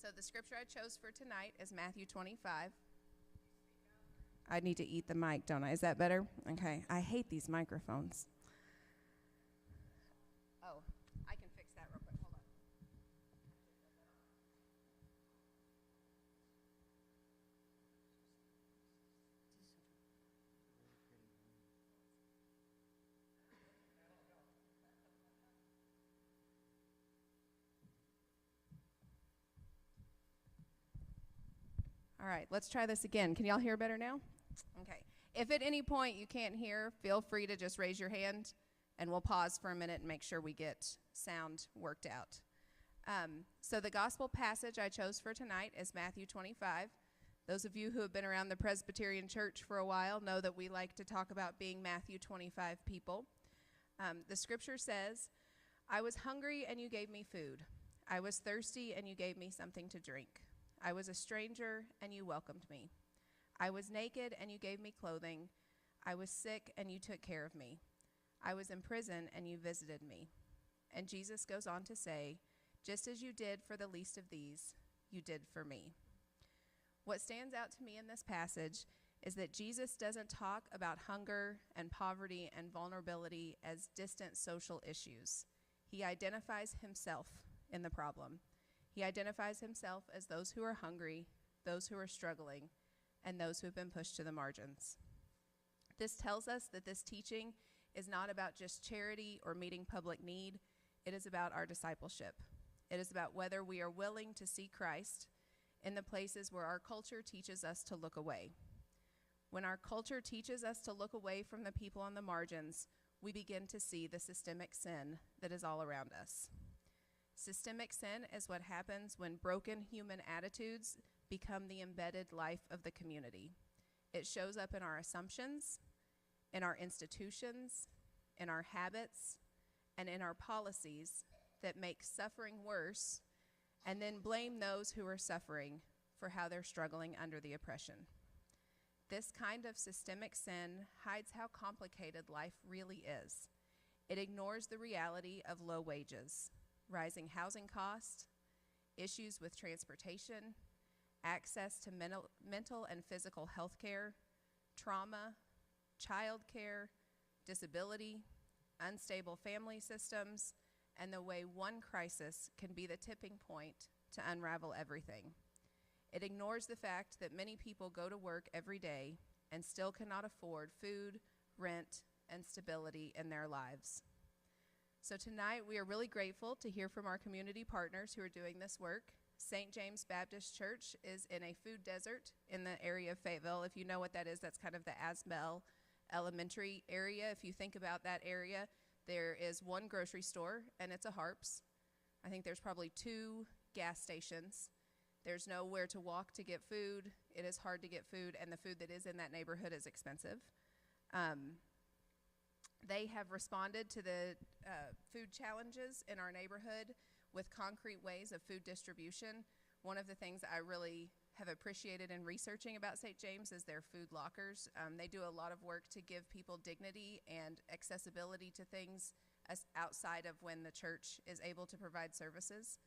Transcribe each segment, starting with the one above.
So the scripture I chose for tonight is Matthew 25. I need to eat the mic, don't I? Is that better? Okay. I hate these microphones. Oh, I can fix that real quick. Hold on. All right, let's try this again. Can y'all hear better now? Okay. If at any point you can't hear, feel free to just raise your hand, and we'll pause for a minute and make sure we get sound worked out. So the gospel passage I chose for tonight is Matthew 25. Those of you who have been around the Presbyterian Church for a while know that we like to talk about being Matthew 25 people. The scripture says, "I was hungry and you gave me food. I was thirsty and you gave me something to drink. I was a stranger and you welcomed me. I was naked and you gave me clothing. I was sick and you took care of me. I was in prison and you visited me." And Jesus goes on to say, "Just as you did for the least of these, you did for me." What stands out to me in this passage is that Jesus doesn't talk about hunger and poverty and vulnerability as distant social issues. He identifies himself in the problem. He identifies himself as those who are hungry, those who are struggling, and those who have been pushed to the margins. This tells us that this teaching is not about just charity or meeting public need. It is about our discipleship. It is about whether we are willing to see Christ in the places where our culture teaches us to look away. When our culture teaches us to look away from the people on the margins, we begin to see the systemic sin that is all around us. Systemic sin is what happens when broken human attitudes become the embedded life of the community. It shows up in our assumptions, in our institutions, in our habits, and in our policies that make suffering worse and then blame those who are suffering for how they're struggling under the oppression. This kind of systemic sin hides how complicated life really is. It ignores the reality of low wages, rising housing costs, issues with transportation, access to mental and physical health care, trauma, child care, disability, unstable family systems, and the way one crisis can be the tipping point to unravel everything. It ignores the fact that many people go to work every day and still cannot afford food, rent, and stability in their lives. So tonight, we are really grateful to hear from our community partners who are doing this work. St. James Baptist Church is in a food desert in the area of Fayetteville. If you know what that is, that's kind of the Asbel Elementary area. If you think about that area, there is one grocery store, and it's a Harps. I think there's probably 2 gas stations. There's nowhere to walk to get food. It is hard to get food, and the food that is in that neighborhood is expensive. They have responded to the food challenges in our neighborhood with concrete ways of food distribution. One of the things I really have appreciated in researching about St. James is their food lockers. They do a lot of work to give people dignity and accessibility to things outside of when the church is able to provide services.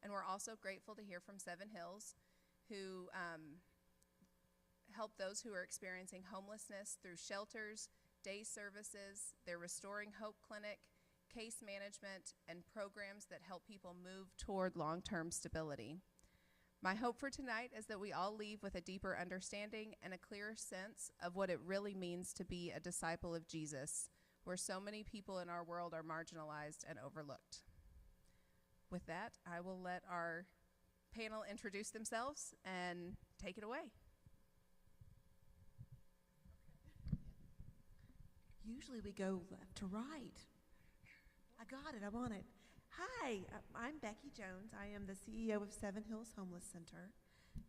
And we're also grateful to hear from Seven Hills, who help those who are experiencing homelessness through shelters, day services, their Restoring Hope Clinic, case management, and programs that help people move toward long-term stability. My hope for tonight is that we all leave with a deeper understanding and a clearer sense of what it really means to be a disciple of Jesus, where so many people in our world are marginalized and overlooked. With that, I will let our panel introduce themselves and take it away. Usually we go left to right. I got it. I'm on it. Hi, I'm Becky Jones. I am the CEO of Seven Hills Homeless Center.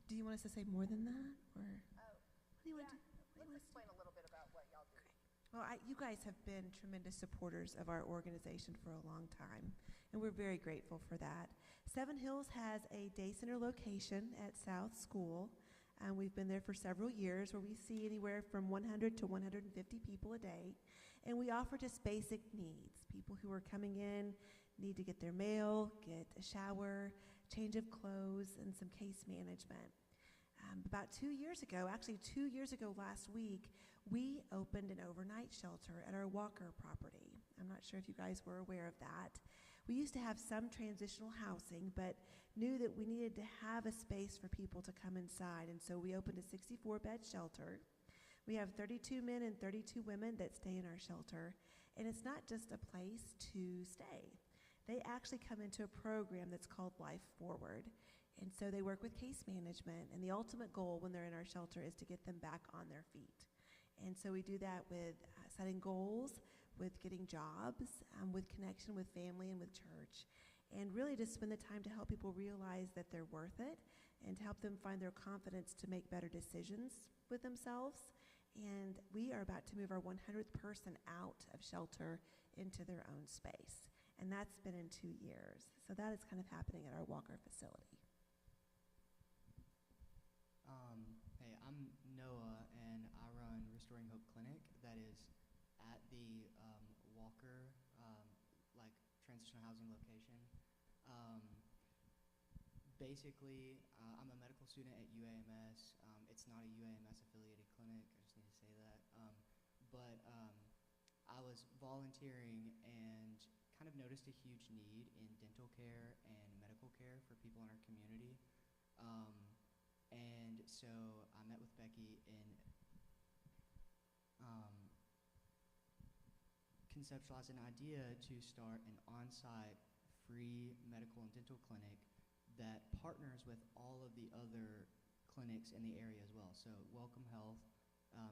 Do you want us to say more than that? Or what do you want to do? Let's explain a little bit about what y'all do. Well, you guys have been tremendous supporters of our organization for a long time, and we're very grateful for that. Seven Hills has a day center location at South School, and we've been there for several years, where we see anywhere from 100 to 150 people a day, and we offer just basic needs. People who are coming in need to get their mail, get a shower, change of clothes, and some case management. About 2 years ago, actually 2 years ago last week, we opened an overnight shelter at our Walker property. I'm not sure if you guys were aware of that. We used to have some transitional housing, but knew that we needed to have a space for people to come inside, and so we opened a 64-bed shelter. We have 32 men and 32 women that stay in our shelter, and it's not just a place to stay. They actually come into a program that's called Life Forward, and so they work with case management, and the ultimate goal when they're in our shelter is to get them back on their feet. And so we do that with setting goals, with getting jobs, with connection with family and with church, and really just spend the time to help people realize that they're worth it and to help them find their confidence to make better decisions with themselves. And we are about to move our 100th person out of shelter into their own space, and that's been in 2 years. So that is kind of happening at our Walker facility. Hey, I'm Noah, and I run Restoring Hope Clinic that is at the Walker, transitional housing location. Basically, I'm a medical student at UAMS. It's not a UAMS affiliated clinic, I just need to say that. But I was volunteering and kind of noticed a huge need in dental care and medical care for people in our community. And so I met with Becky and conceptualized an idea to start an on-site free medical and dental clinic that partners with all of the other clinics in the area as well. So Welcome Health,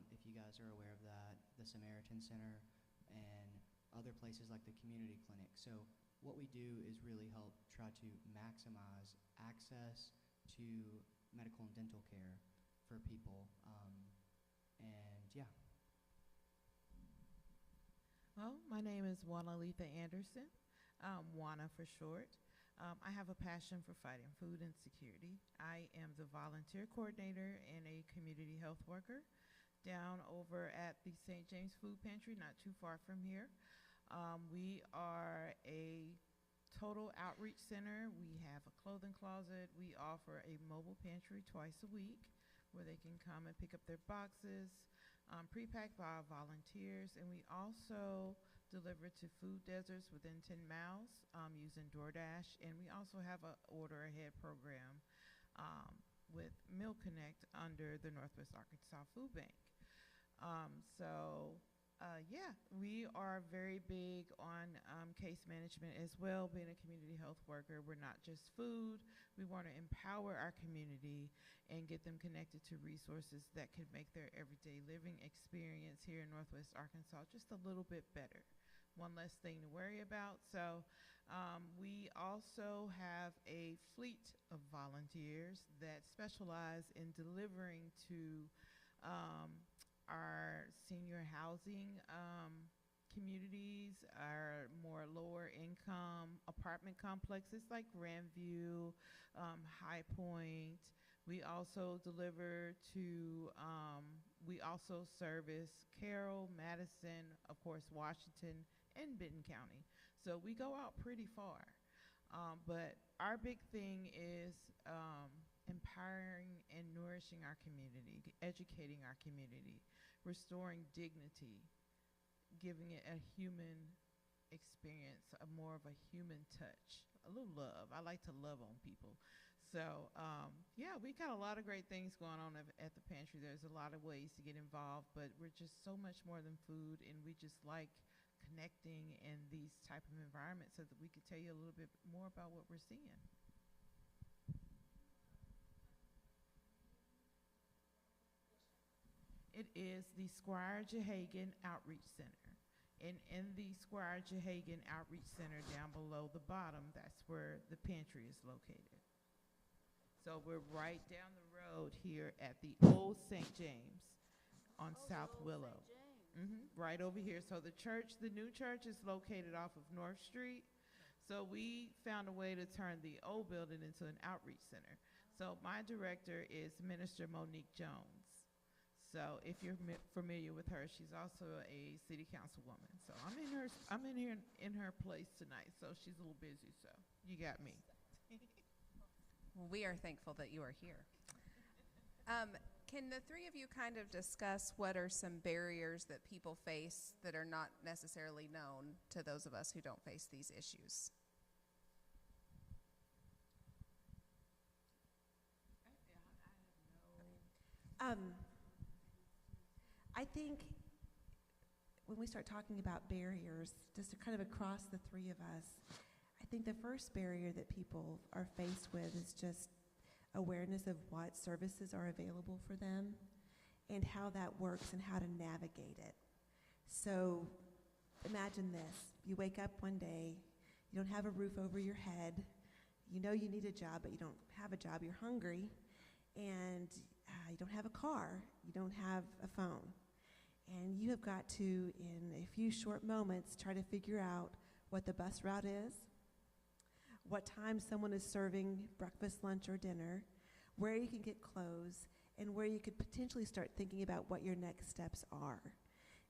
if you guys are aware of that, the Samaritan Center, and other places like the community clinic. So what we do is really help try to maximize access to medical and dental care for people. And yeah. Well, my name is Juana Letha Anderson, Juana for short. I have a passion for fighting food insecurity. I am the volunteer coordinator and a community health worker down over at the St. James Food Pantry, not too far from here. We are a total outreach center. We have a clothing closet. We offer a mobile pantry twice a week where they can come and pick up their boxes, pre-packed by our volunteers. And we also deliver to food deserts within 10 miles using DoorDash. And we also have an order ahead program with Meal Connect under the Northwest Arkansas Food Bank. Yeah, we are very big on case management as well. Being a community health worker, we're not just food. We want to empower our community and get them connected to resources that can make their everyday living experience here in Northwest Arkansas just a little bit better. One less thing to worry about. So we also have a fleet of volunteers that specialize in delivering to our senior housing communities, our more lower income apartment complexes like Grandview, High Point. We also deliver to, we also service Carroll, Madison, of course, Washington, and Benton County. So we go out pretty far. But our big thing is empowering and nourishing our community, educating our community, restoring dignity, giving it a human experience, more of a human touch, a little love. I like to love on people. So, yeah, we got a lot of great things going on at the pantry. There's a lot of ways to get involved, but we're just so much more than food, and we just like connecting in these type of environments so that we could tell you a little bit more about what we're seeing. It is the Squire Jehagan Outreach Center. And in the Squire Jehagan Outreach Center down below the bottom, that's where the pantry is located. So we're right down the road here at the old St. James on South Willow. Right over here. So the church, the new church is located off of North Street. So we found a way to turn the old building into an outreach center. So my director is Minister Monique Jones. So if you're familiar with her, she's also a city councilwoman. So I'm in here in her place tonight. So she's a little busy. So you got me. Well, we are thankful that you are here. Can the three of you kind of discuss what are some barriers that people face that are not necessarily known to those of us who don't face these issues? I think when we start talking about barriers, just kind of across the three of us, I think the first barrier that people are faced with is just awareness of what services are available for them and how that works and how to navigate it. So imagine this. You wake up one day, you don't have a roof over your head, you know you need a job, but you don't have a job, you're hungry, and you don't have a car, you don't have a phone. And you have got to, in a few short moments, try to figure out what the bus route is, what time someone is serving breakfast, lunch, or dinner, where you can get clothes, and where you could potentially start thinking about what your next steps are.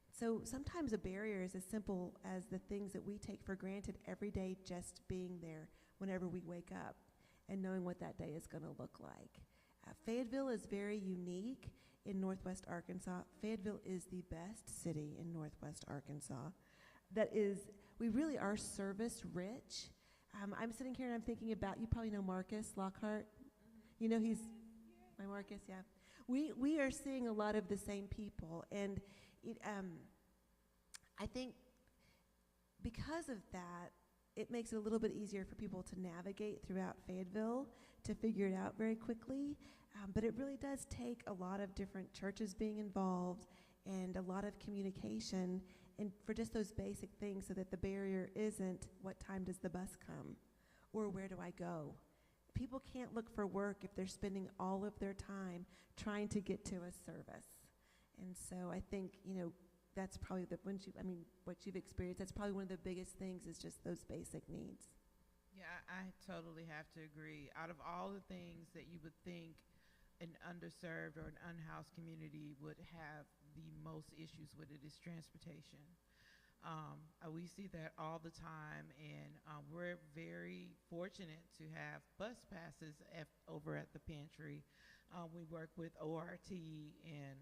So sometimes a barrier is as simple as the things that we take for granted every day just being there whenever we wake up and knowing what that day is going to look like. Fayetteville is very unique in Northwest Arkansas. Fayetteville is the best city in Northwest Arkansas. We really are service rich. I'm sitting here and I'm thinking about, you probably know Marcus Lockhart. You know he's, my Marcus, yeah. We are seeing a lot of the same people, and I think because of that, it makes it a little bit easier for people to navigate throughout Fayetteville, to figure it out very quickly. But it really does take a lot of different churches being involved and a lot of communication, and for just those basic things, so that the barrier isn't what time does the bus come or where do I go. People can't look for work if they're spending all of their time trying to get to a service. And so I think, that's probably what you've experienced, that's probably one of the biggest things, is just those basic needs. Yeah, I totally have to agree. Out of all the things that you would think an underserved or an unhoused community would have the most issues with, it is transportation. We see that all the time, and we're very fortunate to have bus passes over at the pantry. We work with ORT, and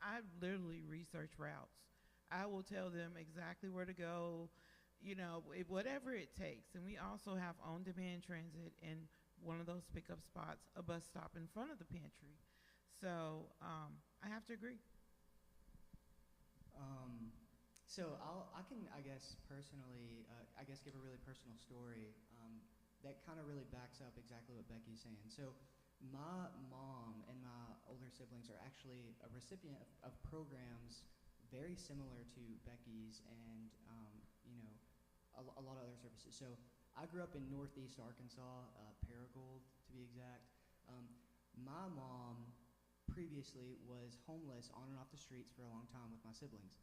I literally research routes. I will tell them exactly where to go, whatever it takes. And we also have on-demand transit, and one of those pickup spots, a bus stop in front of the pantry. So I have to agree. So I can, personally, give a really personal story that kind of really backs up exactly what Becky's saying. So my mom and my older siblings are actually a recipient of programs very similar to Becky's and, a lot of other services. So I grew up in Northeast Arkansas, Paragould to be exact. My mom previously was homeless on and off the streets for a long time with my siblings.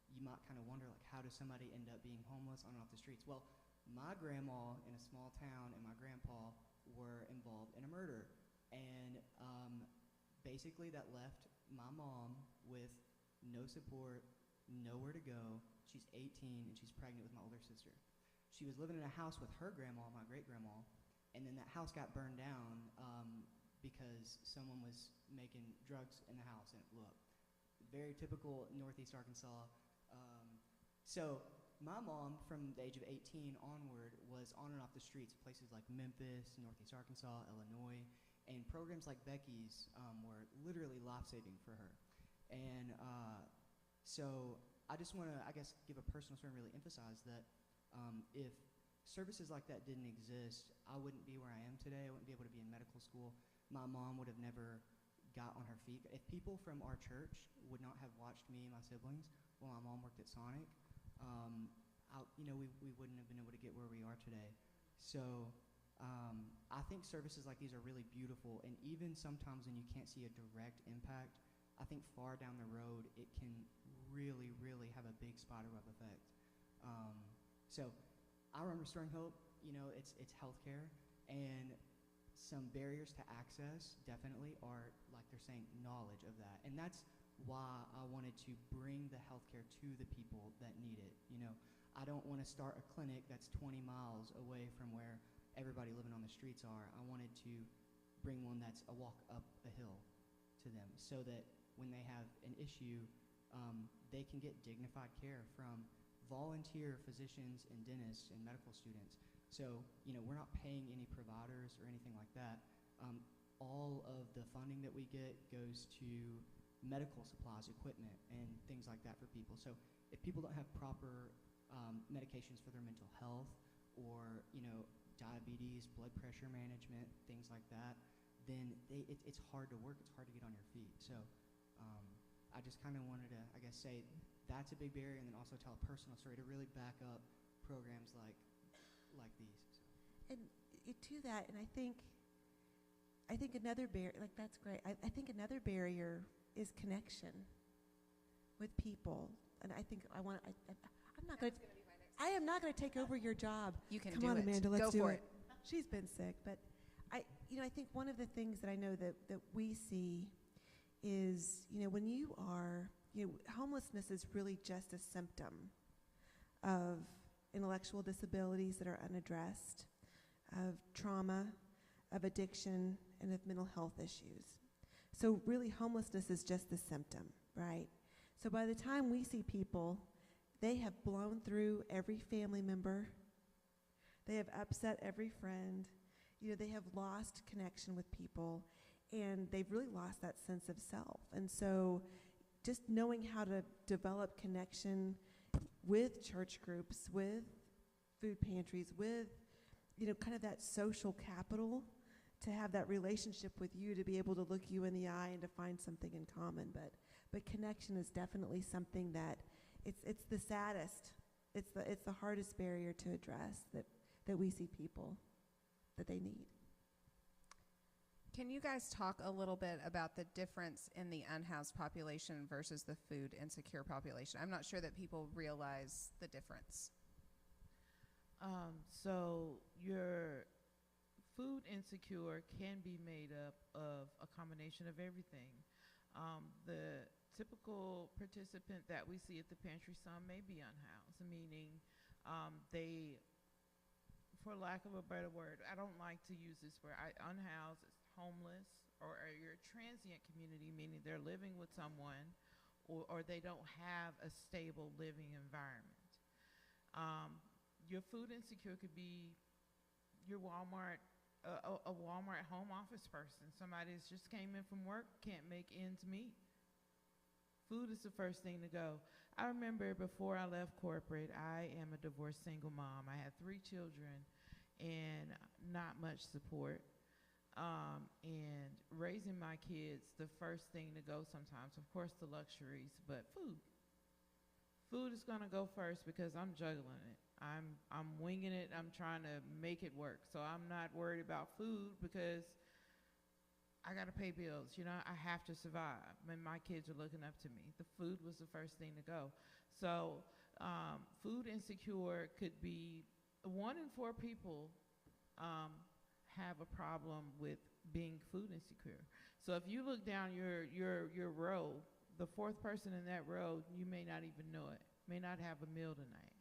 You might kind of wonder, how does somebody end up being homeless on and off the streets? Well, my grandma in a small town and my grandpa were involved in a murder. And basically that left my mom with no support, nowhere to go. She's 18 and she's pregnant with my older sister. She was living in a house with her grandma, my great-grandma, and then that house got burned down because someone was making drugs in the house. And look, very typical Northeast Arkansas. So my mom, from the age of 18 onward, was on and off the streets, places like Memphis, Northeast Arkansas, Illinois, and programs like Becky's were literally life-saving for her. And so I just want to, give a personal story and really emphasize that if services like that didn't exist, I wouldn't be where I am today. I wouldn't be able to be in medical school. My mom would have never got on her feet. If people from our church would not have watched me and my siblings while my mom worked at Sonic, we wouldn't have been able to get where we are today. So I think services like these are really beautiful, and even sometimes when you can't see a direct impact, I think far down the road it can really, really have a big spiderweb effect. So I run Restoring Hope. It's healthcare, and some barriers to access definitely are, like they're saying, knowledge of that. And that's why I wanted to bring the healthcare to the people that need it. I don't want to start a clinic that's 20 miles away from where everybody living on the streets are, I wanted to bring one that's a walk up a hill to them, so that when they have an issue, they can get dignified care from volunteer physicians and dentists and medical students. So, we're not paying any providers or anything like that. All of the funding that we get goes to medical supplies, equipment, and things like that for people. So if people don't have proper medications for their mental health, or diabetes, blood pressure management, things like that, then it's hard to work. It's hard to get on your feet. So I just kind of wanted to, I guess, say that's a big barrier, and then also tell a personal story to really back up programs like these. And to that, and I think another barrier, like that's great. I think another barrier is connection with people. And I think I'm not going to. I am not going to take over your job. You can Come do on, it. Amanda, let's Go do for it. She's been sick, but I think one of the things that I know that we see is, when you are, homelessness is really just a symptom of intellectual disabilities that are unaddressed, of trauma, of addiction, and of mental health issues. So really, homelessness is just the symptom, right? So by the time we see people, they have blown through every family member. They have upset every friend. They have lost connection with people, and they've really lost that sense of self. And so just knowing how to develop connection with church groups, with food pantries, with, kind of that social capital, to have that relationship with you, to be able to look you in the eye and to find something in common. But connection is definitely something that it's the saddest, it's the hardest barrier to address that we see people that they need. Can you guys talk a little bit about the difference in the unhoused population versus the food insecure population? I'm not sure that people realize the difference. So your food insecure can be made up of a combination of everything. The typical participant that we see at the pantry, some may be unhoused, meaning they, for lack of a better word, I don't like to use this word, unhoused is homeless, or you're a transient community, meaning they're living with someone, or they don't have a stable living environment. Your food insecure could be your Walmart, a Walmart home office person, somebody that's just came in from work, can't make ends meet. Food is the first thing to go. I remember before I left corporate, I am a divorced single mom. I had 3 children and not much support. And raising my kids, the first thing to go sometimes, of course, the luxuries, but food. Food is going to go first because I'm juggling it. I'm winging it. I'm trying to make it work. So I'm not worried about food because I got to pay bills. I have to survive. And my kids are looking up to me. The food was the first thing to go. So food insecure could be 1 in 4 people have a problem with being food insecure. So if you look down your row, the 4th person in that row, you may not even know it, may not have a meal tonight.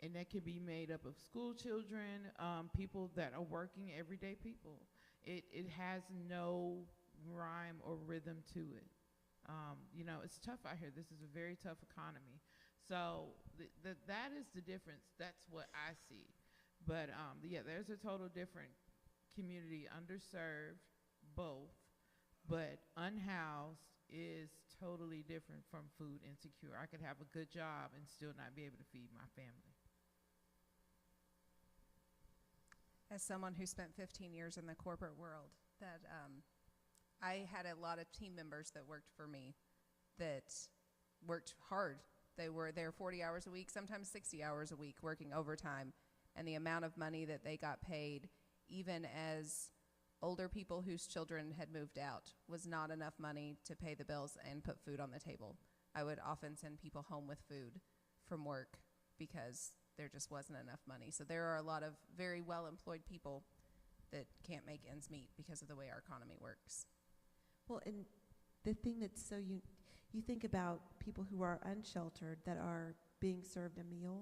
And that could be made up of school children, people that are working, everyday people. It has no rhyme or rhythm to it. It's tough out here. This is a very tough economy. So that is the difference. That's what I see. But there's a total different community, underserved, both, but unhoused is totally different from food insecure. I could have a good job and still not be able to feed my family. As someone who spent 15 years in the corporate world, that I had a lot of team members that worked for me that worked hard. They were there 40 hours a week, sometimes 60 hours a week, working overtime. And the amount of money that they got paid, even as older people whose children had moved out, was not enough money to pay the bills and put food on the table. I would often send people home with food from work because there just wasn't enough money. So there are a lot of very well-employed people that can't make ends meet because of the way our economy works. Well, and the thing that's so you think about people who are unsheltered that are being served a meal.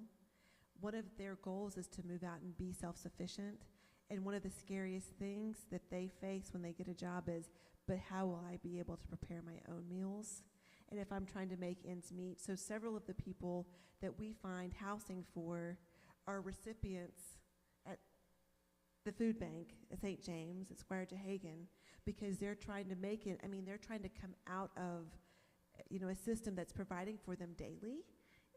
one of their goals is to move out and be self-sufficient. And one of the scariest things that they face when they get a job is, but how will I be able to prepare my own meals? And if I'm trying to make ends meet. So several of the people that we find housing for are recipients at the food bank at St. James, at Squire Jehagan, because they're trying to make it, they're trying to come out of, a system that's providing for them daily.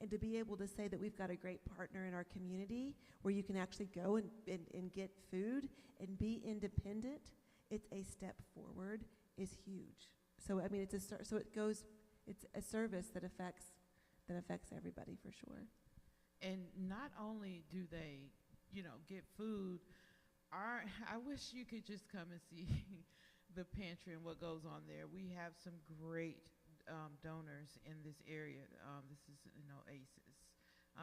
And to be able to say that we've got a great partner in our community where you can actually go and get food and be independent, it's a step forward, is huge. So it's a service that affects everybody for sure. And not only do they, get food, I wish you could just come and see the pantry and what goes on there. We have some great donors in this area. This is, ACES.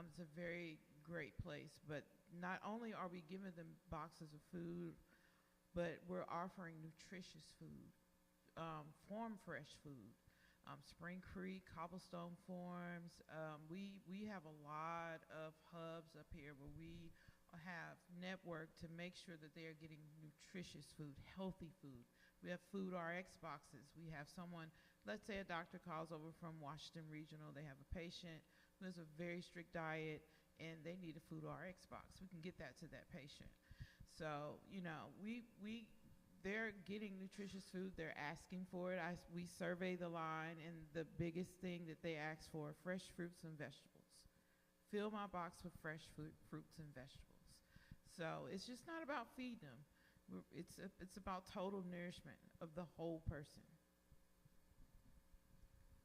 It's a very great place, but not only are we giving them boxes of food, but we're offering nutritious food, farm fresh food. Spring Creek, Cobblestone Farms. We have a lot of hubs up here where we have networked to make sure that they are getting nutritious food, healthy food. We have food RX boxes. We have someone, let's say a doctor calls over from Washington Regional. They have a patient who has a very strict diet and they need a food RX box. We can get that to that patient. So, they're getting nutritious food. They're asking for it. We survey the line, and the biggest thing that they ask for, fresh fruits and vegetables. Fill my box with fresh fruits and vegetables. So it's just not about feeding them. It's about total nourishment of the whole person.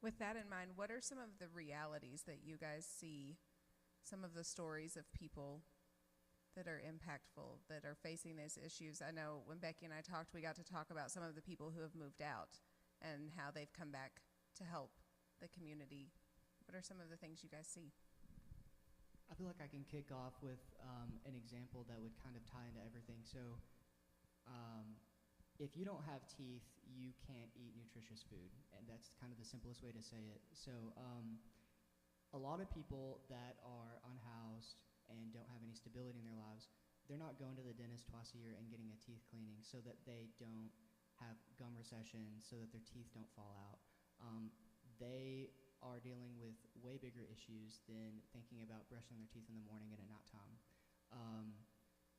With that in mind, what are some of the realities that you guys see, some of the stories of people that are impactful, that are facing these issues? I know when Becky and I talked, we got to talk about some of the people who have moved out and how they've come back to help the community. What are some of the things you guys see? I feel like I can kick off with an example that would kind of tie into everything. So if you don't have teeth, you can't eat nutritious food, and that's kind of the simplest way to say it. So a lot of people that are unhoused and don't have any stability in their lives, they're not going to the dentist twice a year and getting a teeth cleaning so that they don't have gum recession, so that their teeth don't fall out. They are dealing with way bigger issues than thinking about brushing their teeth in the morning and at nighttime.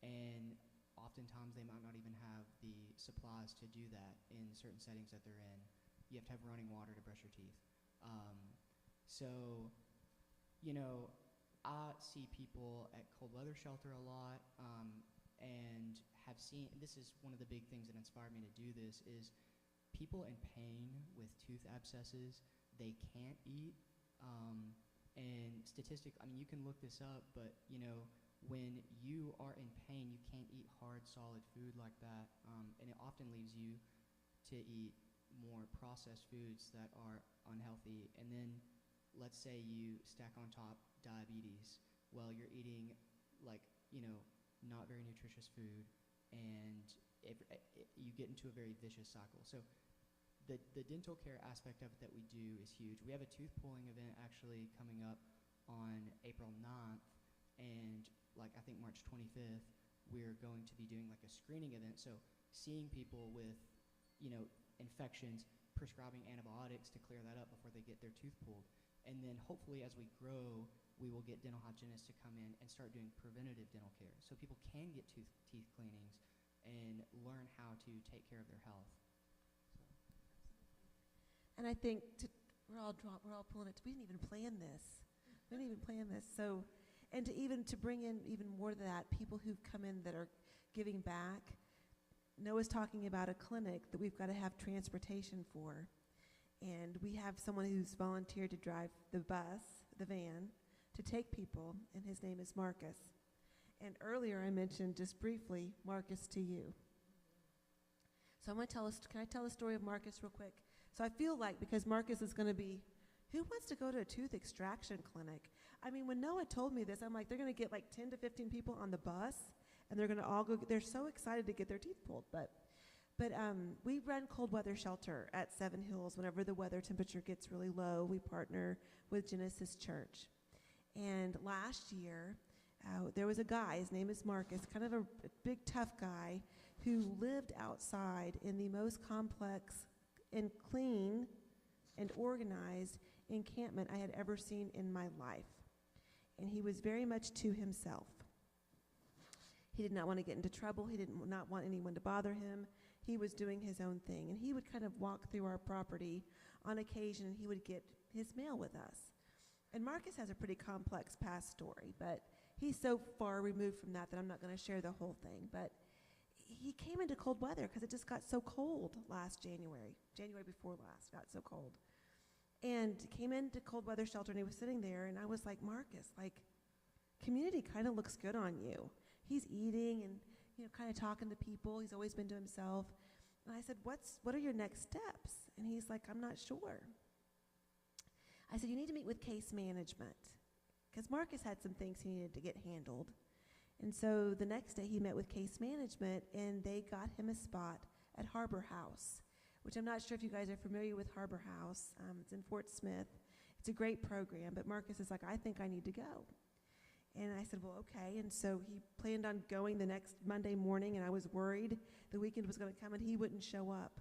And oftentimes they might not even have the supplies to do that in certain settings that they're in. You have to have running water to brush your teeth. I see people at cold weather shelter a lot, and have seen, this is one of the big things that inspired me to do this, is people in pain with tooth abscesses, they can't eat. And you can look this up, but when you are in pain, you can't eat hard, solid food like that, and it often leaves you to eat more processed foods that are unhealthy. And then let's say you stack on top diabetes. Well, you're eating not very nutritious food, and you get into a very vicious cycle. So the dental care aspect of it that we do is huge. We have a tooth pulling event actually coming up on April 9th, and I think March 25th, we're going to be doing a screening event. So seeing people with, infections, prescribing antibiotics to clear that up before they get their tooth pulled. And then hopefully as we grow, we will get dental hygienists to come in and start doing preventative dental care so people can get teeth cleanings and learn how to take care of their health. And I think we're all pulling it. We didn't even plan this. So, and to bring in even more of that, people who've come in that are giving back. Noah's talking about a clinic that we've got to have transportation for. And we have someone who's volunteered to drive the van, to take people, and his name is Marcus. And earlier I mentioned just briefly Marcus to you. So I'm going to can I tell the story of Marcus real quick? So I feel like, because Marcus is going to be, who wants to go to a tooth extraction clinic? When Noah told me this, I'm like, they're going to get 10 to 15 people on the bus, and they're going to all go, they're so excited to get their teeth pulled. But we run cold weather shelter at Seven Hills. Whenever the weather temperature gets really low, we partner with Genesis Church. And last year, There was a guy, his name is Marcus, kind of a big, tough guy, who lived outside in the most complex and clean and organized encampment I had ever seen in my life. And he was very much to himself. He did not want to get into trouble. He did not want anyone to bother him. He was doing his own thing. And he would kind of walk through our property on occasion, and he would get his mail with us. And Marcus has a pretty complex past story, but he's so far removed from that I'm not going to share the whole thing. But he came into cold weather because it just got so cold last January. January before last got so cold. And came into cold weather shelter, and he was sitting there, and I was like, Marcus, like, community kind of looks good on you. He's eating and, kind of talking to people. He's always been to himself. And I said, what are your next steps? And he's like, I'm not sure. I said, you need to meet with case management, because Marcus had some things he needed to get handled. And so the next day he met with case management, and they got him a spot at Harbor House, which I'm not sure if you guys are familiar with Harbor House. It's in Fort Smith. It's a great program, but Marcus is like, I think I need to go. And I said, well, okay. And so he planned on going the next Monday morning, and I was worried the weekend was going to come and he wouldn't show up.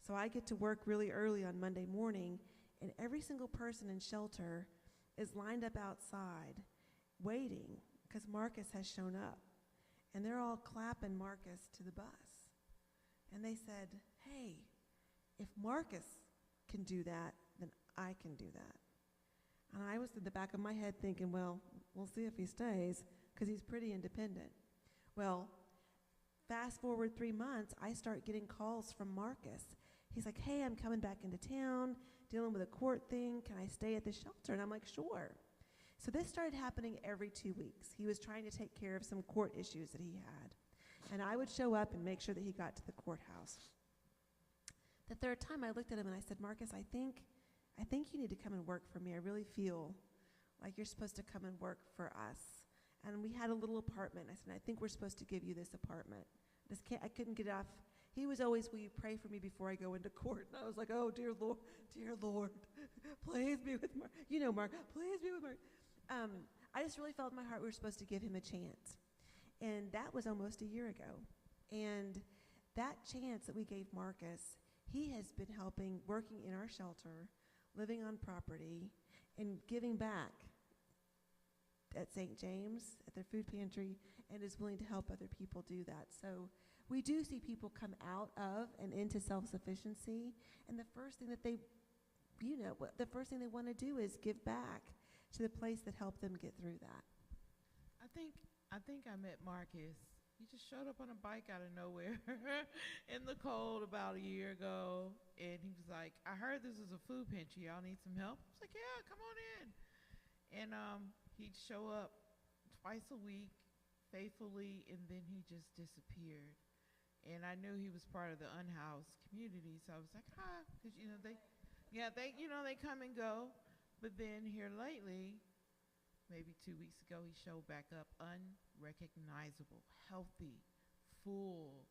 So I get to work really early on Monday morning, and every single person in shelter is lined up outside waiting because Marcus has shown up. And they're all clapping Marcus to the bus. And they said, hey, if Marcus can do that, then I can do that. And I was in the back of my head thinking, well, we'll see if he stays, because he's pretty independent. Well, fast forward 3 months, I start getting calls from Marcus. He's like, hey, I'm coming back into town, dealing with a court thing. Can I stay at the shelter? And I'm like, sure. So this started happening every 2 weeks. He was trying to take care of some court issues that he had. And I would show up and make sure that he got to the courthouse. The third time I looked at him and I said, Marcus, I think you need to come and work for me. I really feel like you're supposed to come and work for us. And we had a little apartment. I said, I think we're supposed to give you this apartment. I couldn't get off. He was always, will you pray for me before I go into court? And I was like, oh, dear Lord, please be with Mark. Mark, please be with Mark. I just really felt in my heart we were supposed to give him a chance. And that was almost a year ago. And that chance that we gave Marcus, he has been helping, working in our shelter, living on property, and giving back at St. James, at their food pantry, and is willing to help other people do that. So we do see people come out of and into self-sufficiency, and the first thing that they want to do is give back to the place that helped them get through that. I think I met Marcus. He just showed up on a bike out of nowhere in the cold about a year ago, and he was like, I heard this is a food pantry. Y'all need some help? I was like, yeah, come on in. And he'd show up twice a week faithfully, and then he just disappeared. And I knew he was part of the unhoused community, so I was like, hi, because they come and go. But then here lately, maybe 2 weeks ago, he showed back up unrecognizable, healthy, full.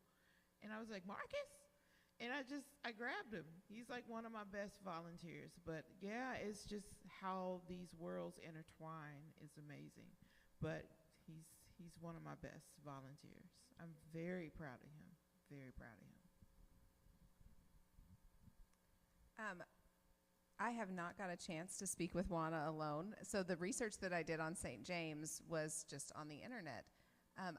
And I was like, Marcus? And I grabbed him. He's like one of my best volunteers. But yeah, it's just how these worlds intertwine is amazing. But he's one of my best volunteers. I'm very proud of him, very proud of him. I have not got a chance to speak with Juana alone. So the research that I did on St. James was just on the internet.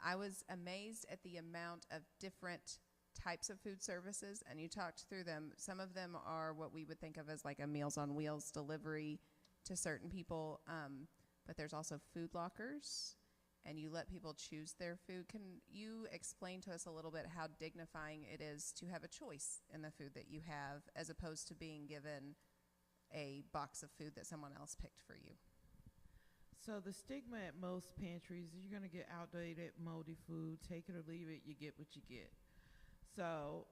I was amazed at the amount of different types of food services, and you talked through them. Some of them are what we would think of as like a Meals on Wheels delivery to certain people, but there's also food lockers, and you let people choose their food. Can you explain to us a little bit how dignifying it is to have a choice in the food that you have, as opposed to being given a box of food that someone else picked for you? So the stigma at most pantries is you're going to get outdated, moldy food. Take it or leave it, you get what you get. So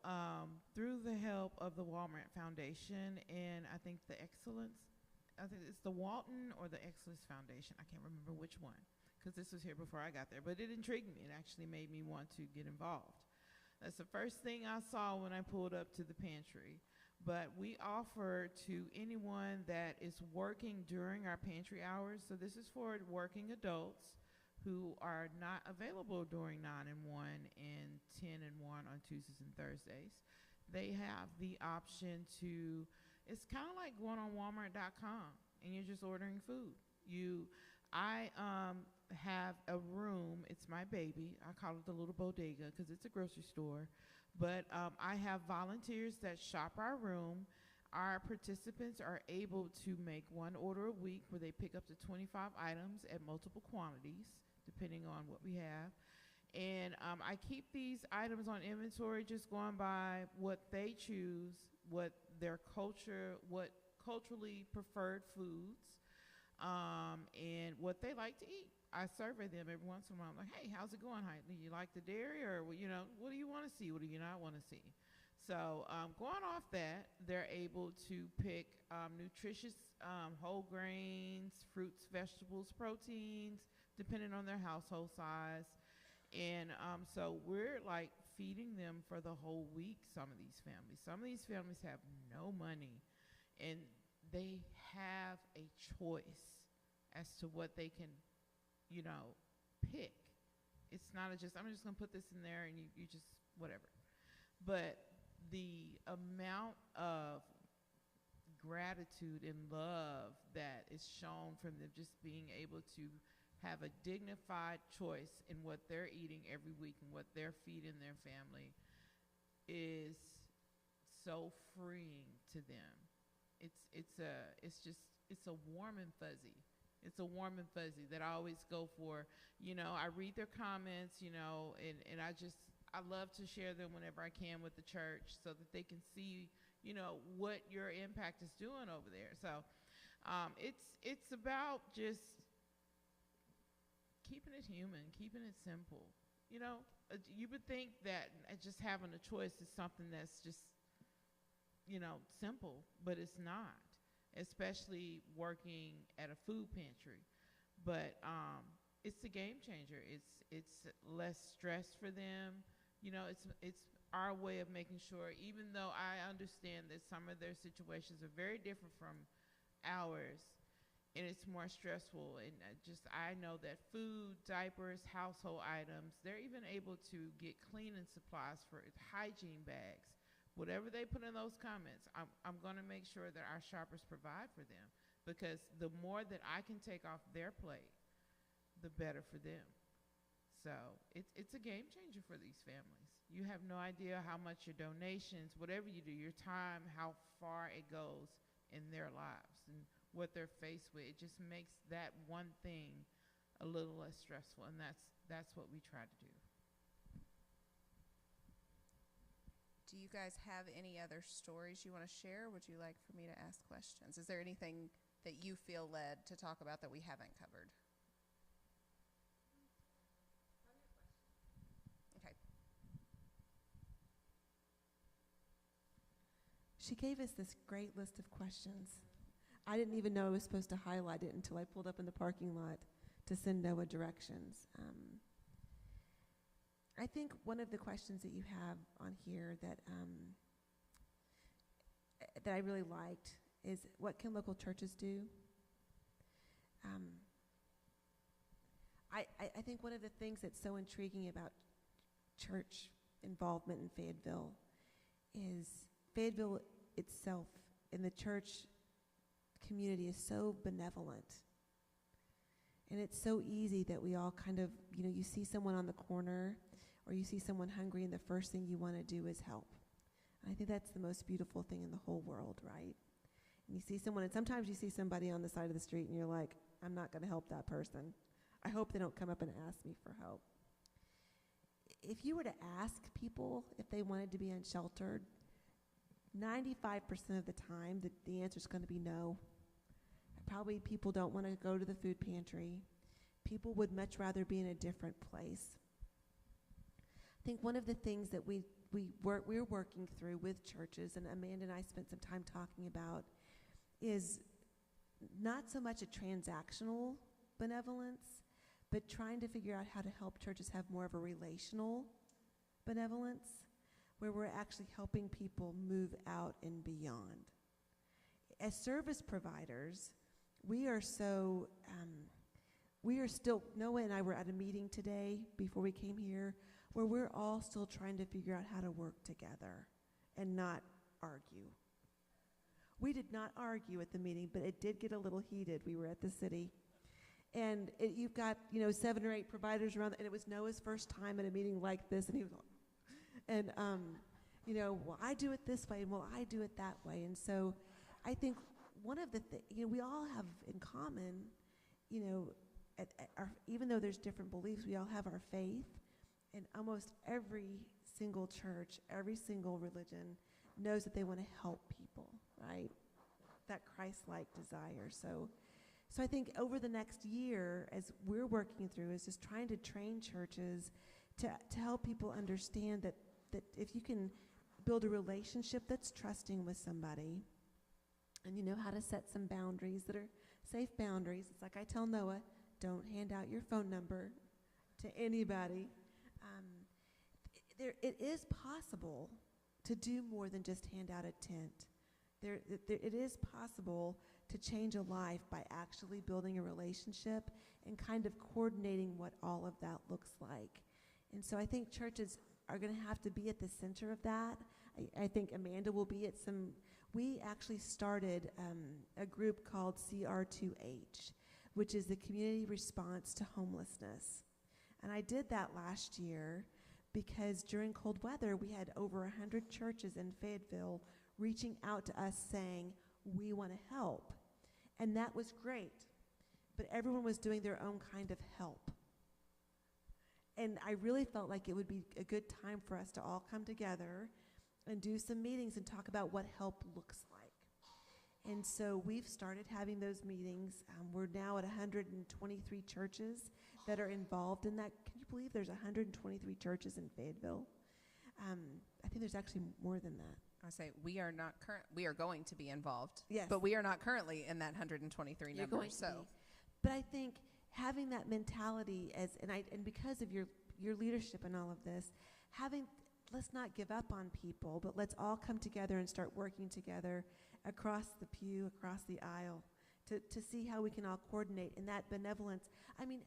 through the help of the Walmart Foundation, and I think it's the Walton or the Excellence Foundation. I can't remember which one, because this was here before I got there. But it intrigued me. It actually made me want to get involved. That's the first thing I saw when I pulled up to the pantry. But we offer to anyone that is working during our pantry hours. So this is for working adults who are not available during 9 and 1 and 10 and 1 on Tuesdays and Thursdays. They have the option to, it's kind of like going on Walmart.com and you're just ordering food. I have a room, it's my baby, I call it the little bodega because it's a grocery store, but I have volunteers that shop our room. Our participants are able to make one order a week where they pick up to 25 items at multiple quantities, depending on what we have. And I keep these items on inventory, just going by what they choose, what their culture, what culturally preferred foods, and what they like to eat. I survey them every once in a while. I'm like, hey, how's it going? Do you like the dairy, or what do you want to see? What do you not want to see? So going off that, they're able to pick nutritious whole grains, fruits, vegetables, proteins, depending on their household size. And so we're like feeding them for the whole week, some of these families. Some of these families have no money, and they have a choice as to what they can, pick. It's not I'm just going to put this in there and you just whatever. But the amount of gratitude and love that is shown from them just being able to have a dignified choice in what they're eating every week and what they're feeding their family is so freeing to them. It's a warm and fuzzy. It's a warm and fuzzy that I always go for. I read their comments, and I love to share them whenever I can with the church so that they can see, what your impact is doing over there. So it's about just keeping it human, keeping it simple. You would think that just having a choice is something that's just, simple, but it's not, especially working at a food pantry. But it's a game changer. It's less stress for them. It's our way of making sure, even though I understand that some of their situations are very different from ours, and it's more stressful, and I know that food, diapers, household items, they're even able to get cleaning supplies for hygiene bags. Whatever they put in those comments, I'm going to make sure that our shoppers provide for them, because the more that I can take off their plate, the better for them. So it's a game changer for these families. You have no idea how much your donations, whatever you do, your time, how far it goes in their lives and what they're faced with. It just makes that one thing a little less stressful, and that's what we try to do. Do you guys have any other stories you want to share? Would you like for me to ask questions? Is there anything that you feel led to talk about that we haven't covered? Okay. She gave us this great list of questions. I didn't even know I was supposed to highlight it until I pulled up in the parking lot to send Noah directions. I think one of the questions that you have on here that I really liked is, what can local churches do? I think one of the things that's so intriguing about church involvement in Fayetteville is Fayetteville itself and the church community is so benevolent. And it's so easy that we all kind of, you see someone on the corner or you see someone hungry and the first thing you want to do is help. And I think that's the most beautiful thing in the whole world, right? And you see someone, and sometimes you see somebody on the side of the street and you're like, I'm not going to help that person. I hope they don't come up and ask me for help. If you were to ask people if they wanted to be unsheltered, 95% of the time the answer is going to be no. Probably people don't want to go to the food pantry. People would much rather be in a different place. I think one of the things that we're working through with churches, and Amanda and I spent some time talking about, is not so much a transactional benevolence, but trying to figure out how to help churches have more of a relational benevolence, where we're actually helping people move out and beyond. As service providers, we are so we are still, Noah and I were at a meeting today before we came here where we're all still trying to figure out how to work together and not argue. We did not argue at the meeting, but it did get a little heated. We were at the city. And you've got, 7 or 8 providers around, and it was Noah's first time at a meeting like this, and he was, well, I do it this way, and well, I do it that way. And so I think one of the things, we all have in common, even though there's different beliefs, we all have our faith. And almost every single church, every single religion knows that they want to help people, right? That Christ-like desire. So I think over the next year, as we're working through, is just trying to train churches to help people understand that if you can build a relationship that's trusting with somebody, and you know how to set some boundaries that are safe boundaries. It's like I tell Noah, don't hand out your phone number to anybody. It is possible to do more than just hand out a tent. It is possible to change a life by actually building a relationship and kind of coordinating what all of that looks like. And so I think churches are going to have to be at the center of that. I think Amanda will be at some. We actually started a group called CR2H, which is the community response to homelessness. And I did that last year because during cold weather, we had over 100 churches in Fayetteville reaching out to us saying, we want to help. And that was great. But everyone was doing their own kind of help. And I really felt like it would be a good time for us to all come together and do some meetings and talk about what help looks like. And so we've started having those meetings. We're now at 123 churches that are involved in that. Can you believe there's 123 churches in Fayetteville? I think there's actually more than that. I say we are not we are going to be involved. Yes. But we are not currently in that 123 You're number. going to be. But I think having that mentality and because of your leadership and all of this, let's not give up on people, but let's all come together and start working together across the pew, across the aisle, to see how we can all coordinate in that benevolence. I mean,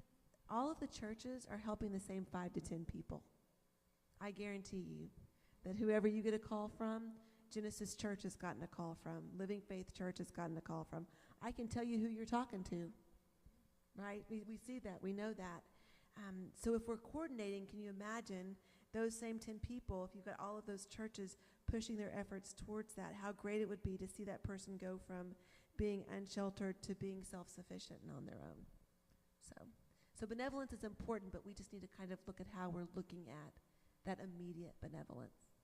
all of the churches are helping the same 5 to 10 people. I guarantee you that whoever you get a call from, Genesis Church has gotten a call from, Living Faith Church has gotten a call from. I can tell you who you're talking to, right? We see that. We know that. So if we're coordinating, can you imagine those same 10 people, if you've got all of those churches pushing their efforts towards that, how great it would be to see that person go from being unsheltered to being self-sufficient and on their own. So benevolence is important, but we just need to kind of look at how we're looking at that immediate benevolence.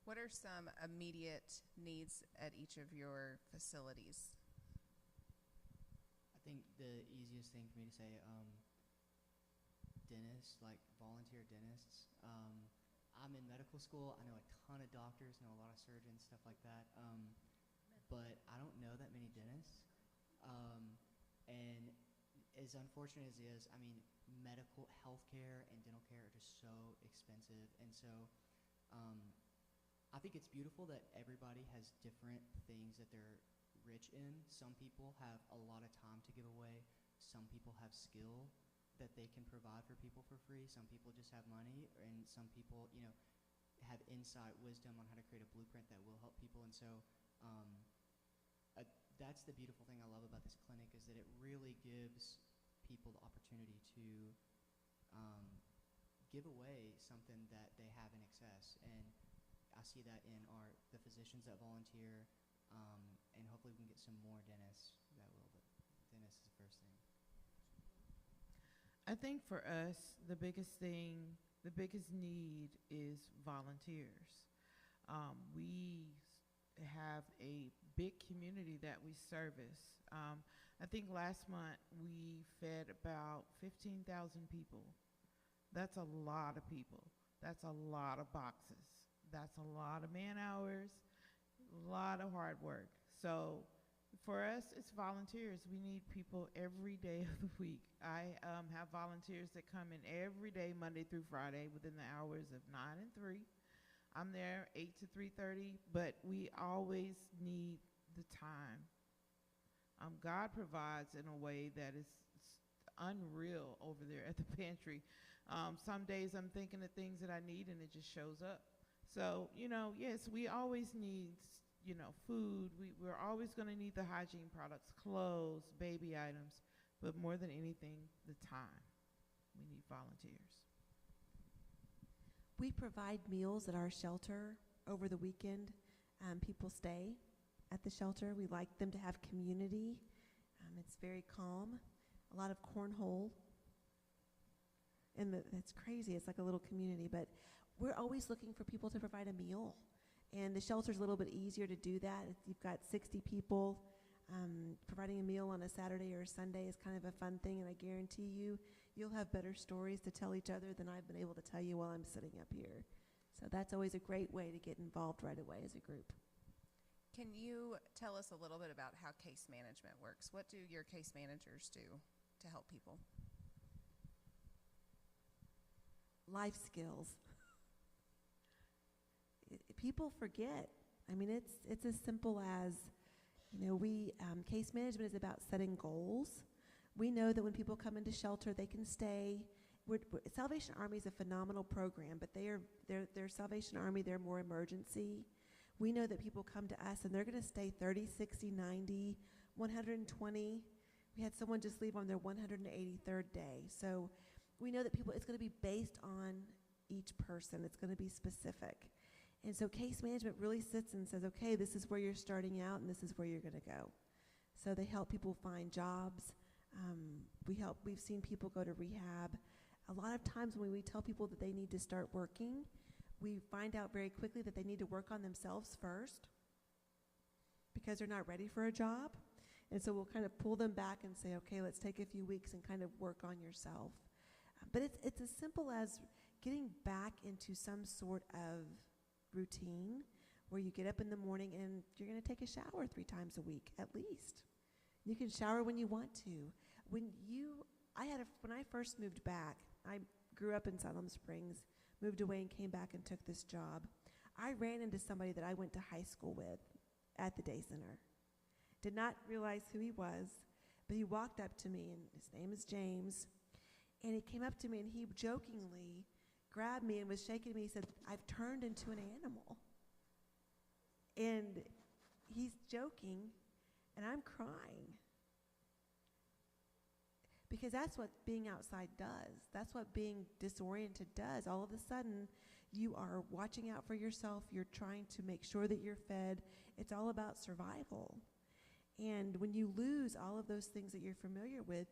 What are some immediate needs at each of your facilities? I think the easiest thing for me to say, dentists, like volunteer dentists. I'm in medical school. I know a ton of doctors, know a lot of surgeons, stuff like that. But I don't know that many dentists. And as unfortunate as it is, I mean, medical healthcare and dental care are just so expensive. And so I think it's beautiful that everybody has different things that they're rich in. Some people have a lot of time to give away. Some people have skill that they can provide for people for free. Some people just have money, and some people, have insight, wisdom on how to create a blueprint that will help people. And so that's the beautiful thing I love about this clinic, is that it really gives people the opportunity to give away something that they have in excess. And I see that in the physicians that volunteer, and hopefully we can get some more dentists that will, but dentists is the first thing. I think for us, the biggest need is volunteers. We have a big community that we service. I think last month we fed about 15,000 people. That's a lot of people. That's a lot of boxes. That's a lot of man hours, a lot of hard work. So for us, it's volunteers. We need people every day of the week. I have volunteers that come in every day, Monday through Friday, within the hours of 9 and 3. I'm there 8 to 3:30, but we always need the time. God provides in a way that is unreal over there at the pantry. Some days I'm thinking of things that I need and it just shows up. So, yes, we always need, food. We're always going to need the hygiene products, clothes, baby items, but more than anything, the time. We need volunteers. We provide meals at our shelter over the weekend. People stay at the shelter. We like them to have community. It's very calm. A lot of cornhole. And that's crazy. It's like a little community. But we're always looking for people to provide a meal. And the shelter's a little bit easier to do that. If you've got 60 people, providing a meal on a Saturday or a Sunday is kind of a fun thing. And I guarantee you'll have better stories to tell each other than I've been able to tell you while I'm sitting up here. So that's always a great way to get involved right away as a group. Can you tell us a little bit about how case management works? What do your case managers do to help people? Life skills. People forget. I mean, it's as simple as, case management is about setting goals. We know that when people come into shelter, they can stay. Salvation Army is a phenomenal program, but they're Salvation Army, they're more emergency. We know that people come to us and they're going to stay 30, 60, 90, 120. We had someone just leave on their 183rd day. So we know that it's going to be based on each person. It's going to be specific. And so case management really sits and says, okay, this is where you're starting out and this is where you're going to go. So they help people find jobs. We've seen people go to rehab. A lot of times when we tell people that they need to start working, we find out very quickly that they need to work on themselves first because they're not ready for a job. And so we'll kind of pull them back and say, okay, let's take a few weeks and kind of work on yourself. But it's as simple as getting back into some sort of routine where you get up in the morning and you're going to take a shower 3 times a week at least. You can shower when you want to. When I first moved back, I grew up in Salem Springs, moved away and came back and took this job. I ran into somebody that I went to high school with at the day center. Did not realize who he was, but he walked up to me, and his name is James, and he came up to me and he jokingly grabbed me and was shaking me. He said, "I've turned into an animal." And he's joking, and I'm crying. Because that's what being outside does. That's what being disoriented does. All of a sudden, you are watching out for yourself. You're trying to make sure that you're fed. It's all about survival. And when you lose all of those things that you're familiar with,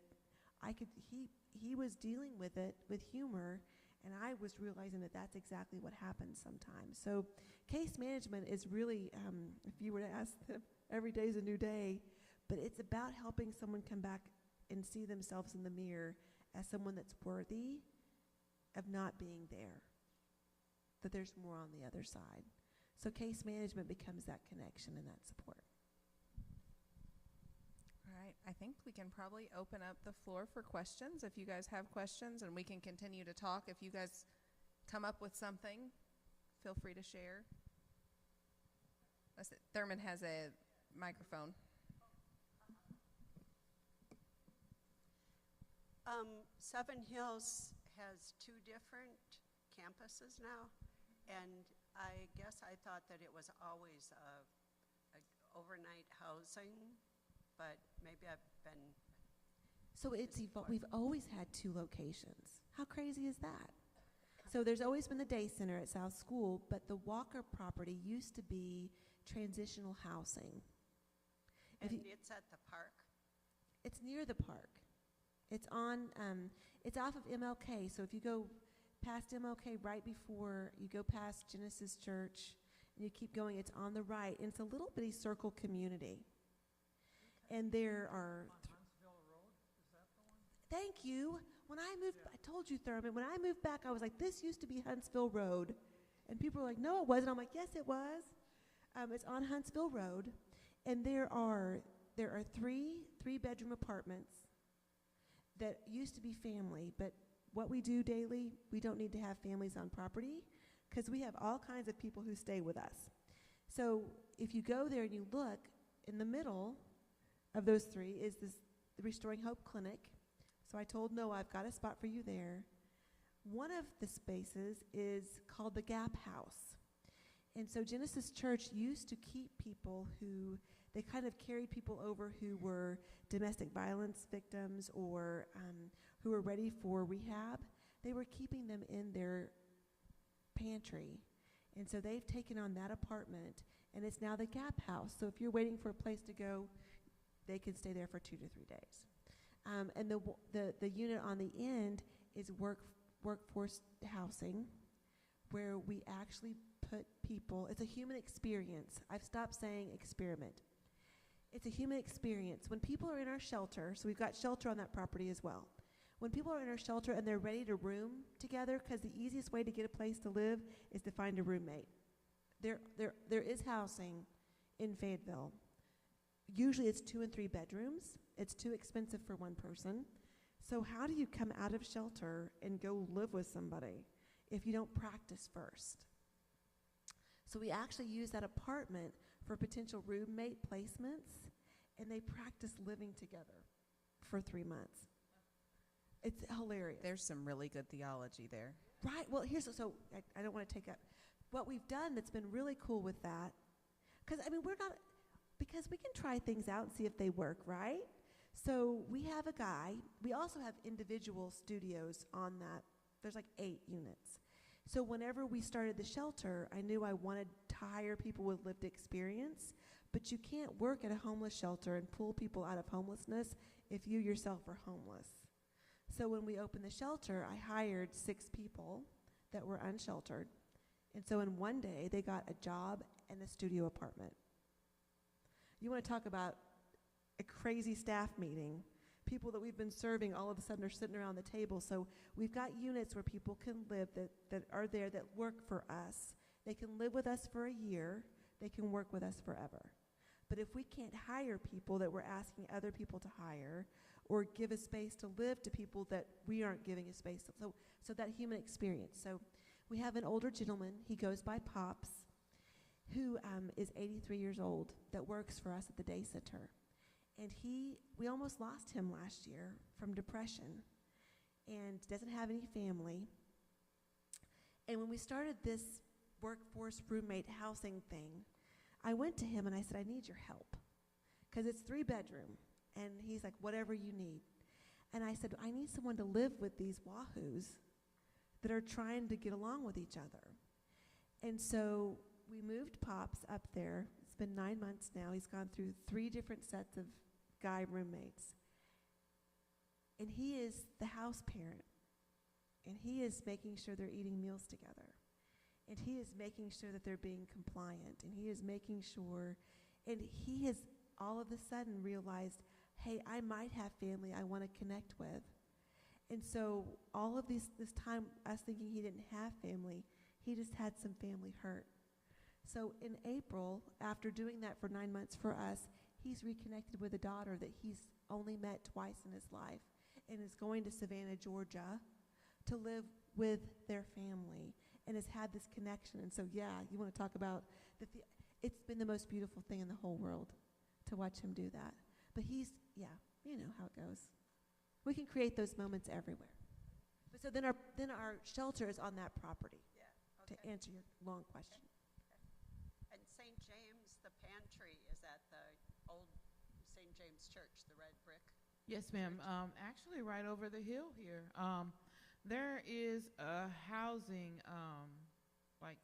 he was dealing with it with humor, and I was realizing that that's exactly what happens sometimes. So case management is really, if you were to ask them, every day is a new day, but it's about helping someone come back and see themselves in the mirror as someone that's worthy of not being there, that there's more on the other side. So case management becomes that connection and that support. All right, I think we can probably open up the floor for questions if you guys have questions, and we can continue to talk. If you guys come up with something, feel free to share. Thurman has a microphone. Seven Hills has 2 different campuses now, and I guess I thought that it was always a overnight housing, but maybe I've been. So we've always had 2 locations. How crazy is that? So there's always been the day center at South School, but the Walker property used to be transitional housing. And it's at the park? It's near the park. It's on, it's off of MLK. So if you go past MLK right before you go past Genesis Church and you keep going, it's on the right. And it's a little bitty circle community. Okay. And there are... Huntsville Road, is that the one? Thank you. When I moved, I told you, Thurman, when I moved back, I was like, this used to be Huntsville Road. And people were like, no, it wasn't. I'm like, yes, it was. It's on Huntsville Road. And there are 3 3-bedroom apartments that used to be family, but what we do daily, we don't need to have families on property because we have all kinds of people who stay with us. So if you go there and you look, in the middle of those 3 is the Restoring Hope Clinic. So I told Noah, I've got a spot for you there. One of the spaces is called the Gap House. And so Genesis Church used to keep people who, they kind of carried people over who were domestic violence victims or who were ready for rehab. They were keeping them in their pantry. And so they've taken on that apartment, and it's now the Gap House. So if you're waiting for a place to go, they can stay there for 2 to 3 days. And the unit on the end is workforce housing, where we actually put people, it's a human experience. I've stopped saying experiment. It's a human experience. When people are in our shelter, so we've got shelter on that property as well. When people are in our shelter and they're ready to room together, because the easiest way to get a place to live is to find a roommate. There is housing in Fayetteville. Usually it's 2 and 3 bedrooms. It's too expensive for one person. So how do you come out of shelter and go live with somebody if you don't practice first? So we actually use that apartment for potential roommate placements, and they practice living together for 3 months. It's hilarious. There's some really good theology there. Right. Well, I don't want to take up what we've done that's been really cool with that. Because we can try things out and see if they work, right? So we have a guy. We also have individual studios on that. There's like 8 units. So whenever we started the shelter, I knew I wanted to hire people with lived experience, but you can't work at a homeless shelter and pull people out of homelessness if you yourself are homeless. So when we opened the shelter, I hired 6 people that were unsheltered. And so in one day, they got a job and a studio apartment. You want to talk about a crazy staff meeting. People that we've been serving all of a sudden are sitting around the table. So we've got units where people can live that are there that work for us. They can live with us for a year. They can work with us forever. But if we can't hire people that we're asking other people to hire, or give a space to live to people that we aren't giving a space to, so that human experience. So we have an older gentleman, he goes by Pops, who is 83 years old, that works for us at the day center. And we almost lost him last year from depression and doesn't have any family. And when we started this workforce roommate housing thing, I went to him and I said, I need your help, because it's 3 bedroom. And he's like, whatever you need. And I said, I need someone to live with these wahoos that are trying to get along with each other. And so we moved Pops up there. It's been 9 months now. He's gone through 3 different sets of guy roommates. And he is the house parent. And he is making sure they're eating meals together. And he is making sure that they're being compliant. And he is making sure, and he has all of a sudden realized, hey, I might have family I want to connect with. And so all of this time, us thinking he didn't have family, he just had some family hurt. So in April, after doing that for 9 months for us, he's reconnected with a daughter that he's only met twice in his life, and is going to Savannah, Georgia, to live with their family, and has had this connection. And so, yeah, you want to talk about it's been the most beautiful thing in the whole world to watch him do that. But you know how it goes. We can create those moments everywhere. But so then our shelter is on that property. Yeah, okay. To answer your long question. And St. James, the pantry, is at the old St. James Church, the red brick? Yes, ma'am. Actually, right over the hill here, there is a housing, like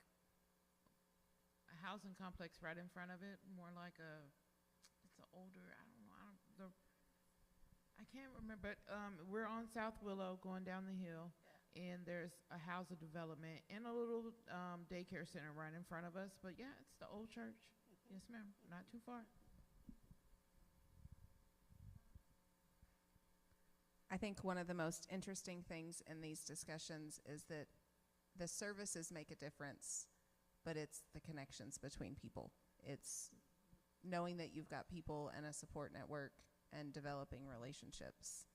a housing complex right in front of it, more like it's an older, I can't remember, but we're on South Willow going down the hill, and there's a housing development and a little daycare center right in front of us. But yeah, it's the old church. Yes, ma'am. Not too far. I think one of the most interesting things in these discussions is that the services make a difference, but it's the connections between people. It's knowing that you've got people and a support network and developing relationships.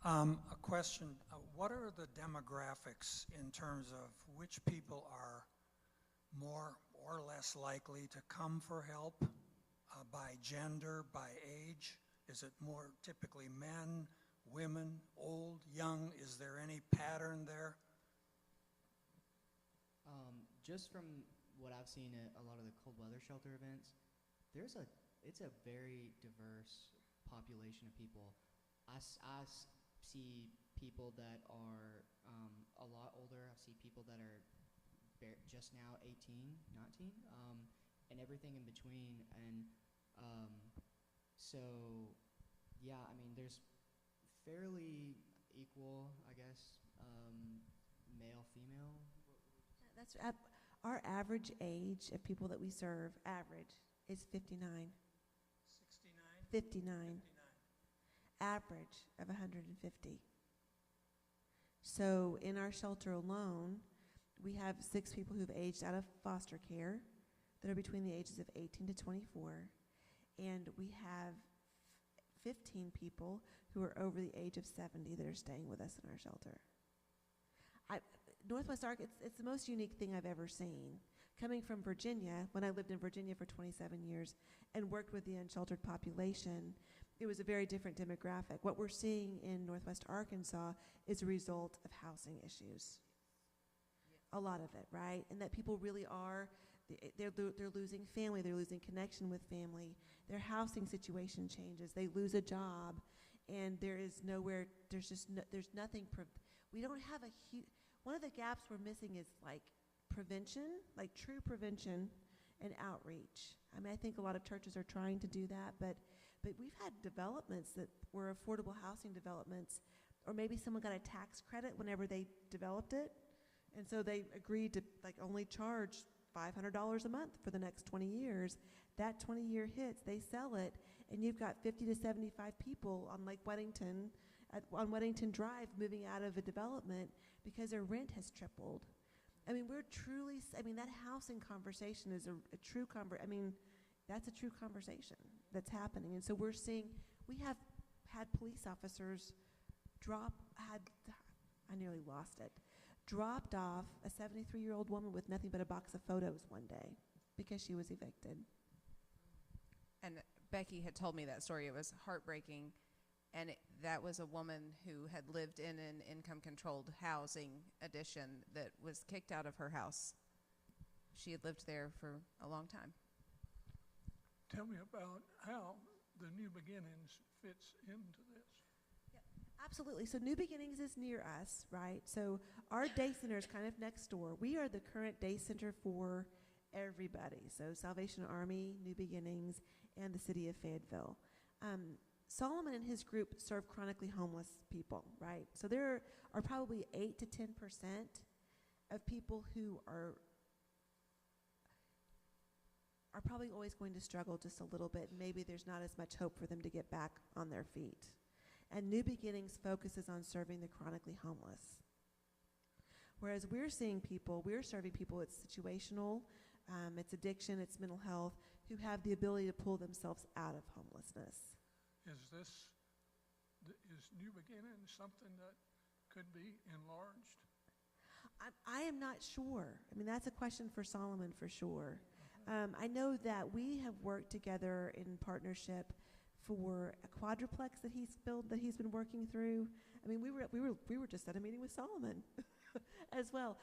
A question, what are the demographics in terms of which people are more or less likely to come for help by gender, by age? Is it more typically men, women, old, young? Is there any pattern there? Just from what I've seen at a lot of the cold weather shelter events, it's a very diverse population of people. I see people that are a lot older. I see people that are just now 18, 19, and everything in between. And so, yeah, I mean, there's fairly equal, I guess, male, female. That's our average age of people that we serve, average, is 59. 69? 59. 59. Average of 150. So in our shelter alone, we have 6 people who've aged out of foster care that are between the ages of 18 to 24. And we have 15 people who are over the age of 70 that are staying with us in our shelter. Northwest Ark, it's the most unique thing I've ever seen. Coming from Virginia, when I lived in Virginia for 27 years and worked with the unsheltered population, it was a very different demographic. What we're seeing in Northwest Arkansas is a result of housing issues. A lot of it, right? And that people really are, they're losing family, they're losing connection with family. Their housing situation changes, they lose a job, and there is nowhere, there's nothing, we don't have a huge, one of the gaps we're missing is like prevention, like true prevention and outreach. I mean, I think a lot of churches are trying to do that, but we've had developments that were affordable housing developments, or maybe someone got a tax credit whenever they developed it, and so they agreed to like only charge $500 a month for the next 20 years. That 20-year hits, they sell it, and you've got 50 to 75 people on Lake Weddington, on Weddington Drive, moving out of a development because their rent has tripled. I mean, we're truly, I mean, that housing conversation is a true that's a true conversation that's happening. And so we're seeing, we have had police officers I nearly lost it, dropped off a 73-year-old woman with nothing but a box of photos one day because she was evicted. And Becky had told me that story. It was heartbreaking. And that was a woman who had lived in an income-controlled housing addition that was kicked out of her house. She had lived there for a long time. Tell me about how the New Beginnings fits into this. Yeah, absolutely. So New Beginnings is near us, right? So our day center is kind of next door. We are the current day center for everybody. So Salvation Army, New Beginnings, and the city of Fayetteville. Solomon and his group serve chronically homeless people, right? So there are probably 8 to 10% of people who are probably always going to struggle just a little bit. Maybe there's not as much hope for them to get back on their feet. And New Beginnings focuses on serving the chronically homeless. Whereas we're serving people, it's situational, it's addiction, it's mental health, who have the ability to pull themselves out of homelessness. Is New Beginnings something that could be enlarged? I am not sure. I mean, that's a question for Solomon for sure. I know that we have worked together in partnership for a quadruplex that he's built, that he's been working through. I mean, we were just at a meeting with Solomon as well.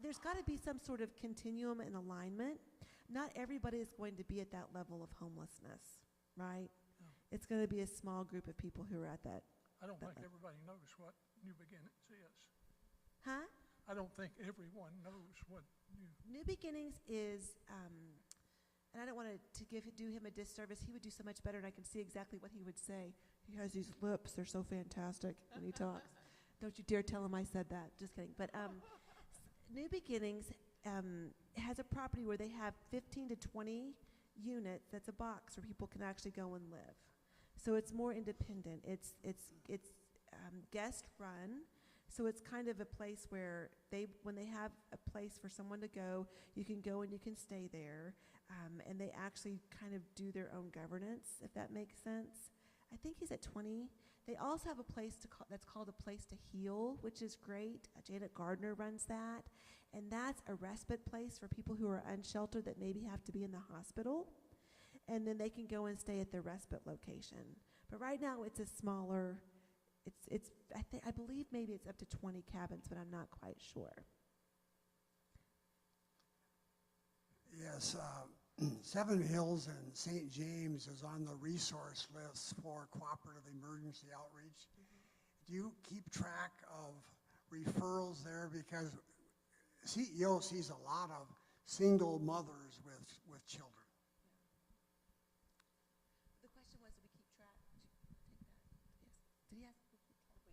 There's got to be some sort of continuum and alignment. Not everybody is going to be at that level of homelessness, right? No. It's going to be a small group of people who are at that. I don't think everybody knows what New Beginnings is. Huh? I don't think everyone knows what New Beginnings is, and I don't want to do him a disservice. He would do so much better, and I can see exactly what he would say. He has these lips; they're so fantastic when he talks. Don't you dare tell him I said that. Just kidding. But New Beginnings has a property where they have 15 to 20 units. That's a box where people can actually go and live. So it's more independent. It's guest run. So it's kind of a place where when they have a place for someone to go, you can go and you can stay there. And they actually kind of do their own governance, if that makes sense. I think he's at 20. They also have a place that's called a Place to Heal, which is great. Janet Gardner runs that. And that's a respite place for people who are unsheltered that maybe have to be in the hospital. And then they can go and stay at their respite location. But right now it's a smaller I believe maybe it's up to 20 cabins, but I'm not quite sure. Yes, Seven Hills and St. James is on the resource list for cooperative emergency outreach. Do you keep track of referrals there? Because CEO sees a lot of single mothers with children. The question was, do we keep track? Take that. Yes. Did he ask? Do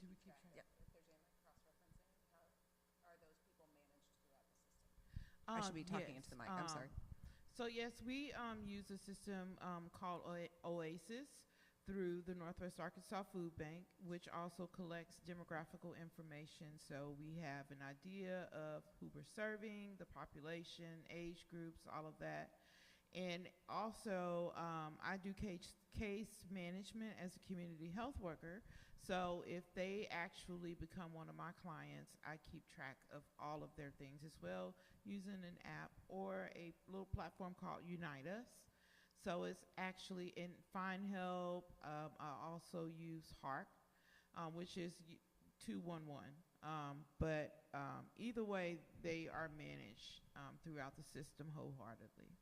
we keep track? Yep. If there's any cross-referencing, how are those people managed throughout the system? I should be talking into the mic. I'm sorry. So yes, we use a system called OASIS through the Northwest Arkansas Food Bank, which also collects demographical information. So we have an idea of who we're serving, the population, age groups, all of that. And also, I do case management as a community health worker. So if they actually become one of my clients, I keep track of all of their things as well, using an app or a little platform called Unite Us. So it's actually in Find Help. I also use HARP, which is 211. But either way, they are managed throughout the system wholeheartedly.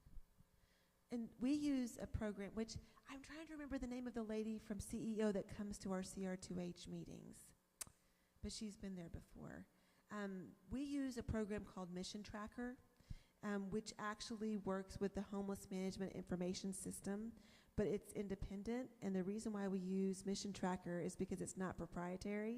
And we use a program, which I'm trying to remember the name of the lady from CEO that comes to our CR2H meetings, but she's been there before. We use a program called Mission Tracker, which actually works with the Homeless Management Information System, but it's independent, and the reason why we use Mission Tracker is because it's not proprietary.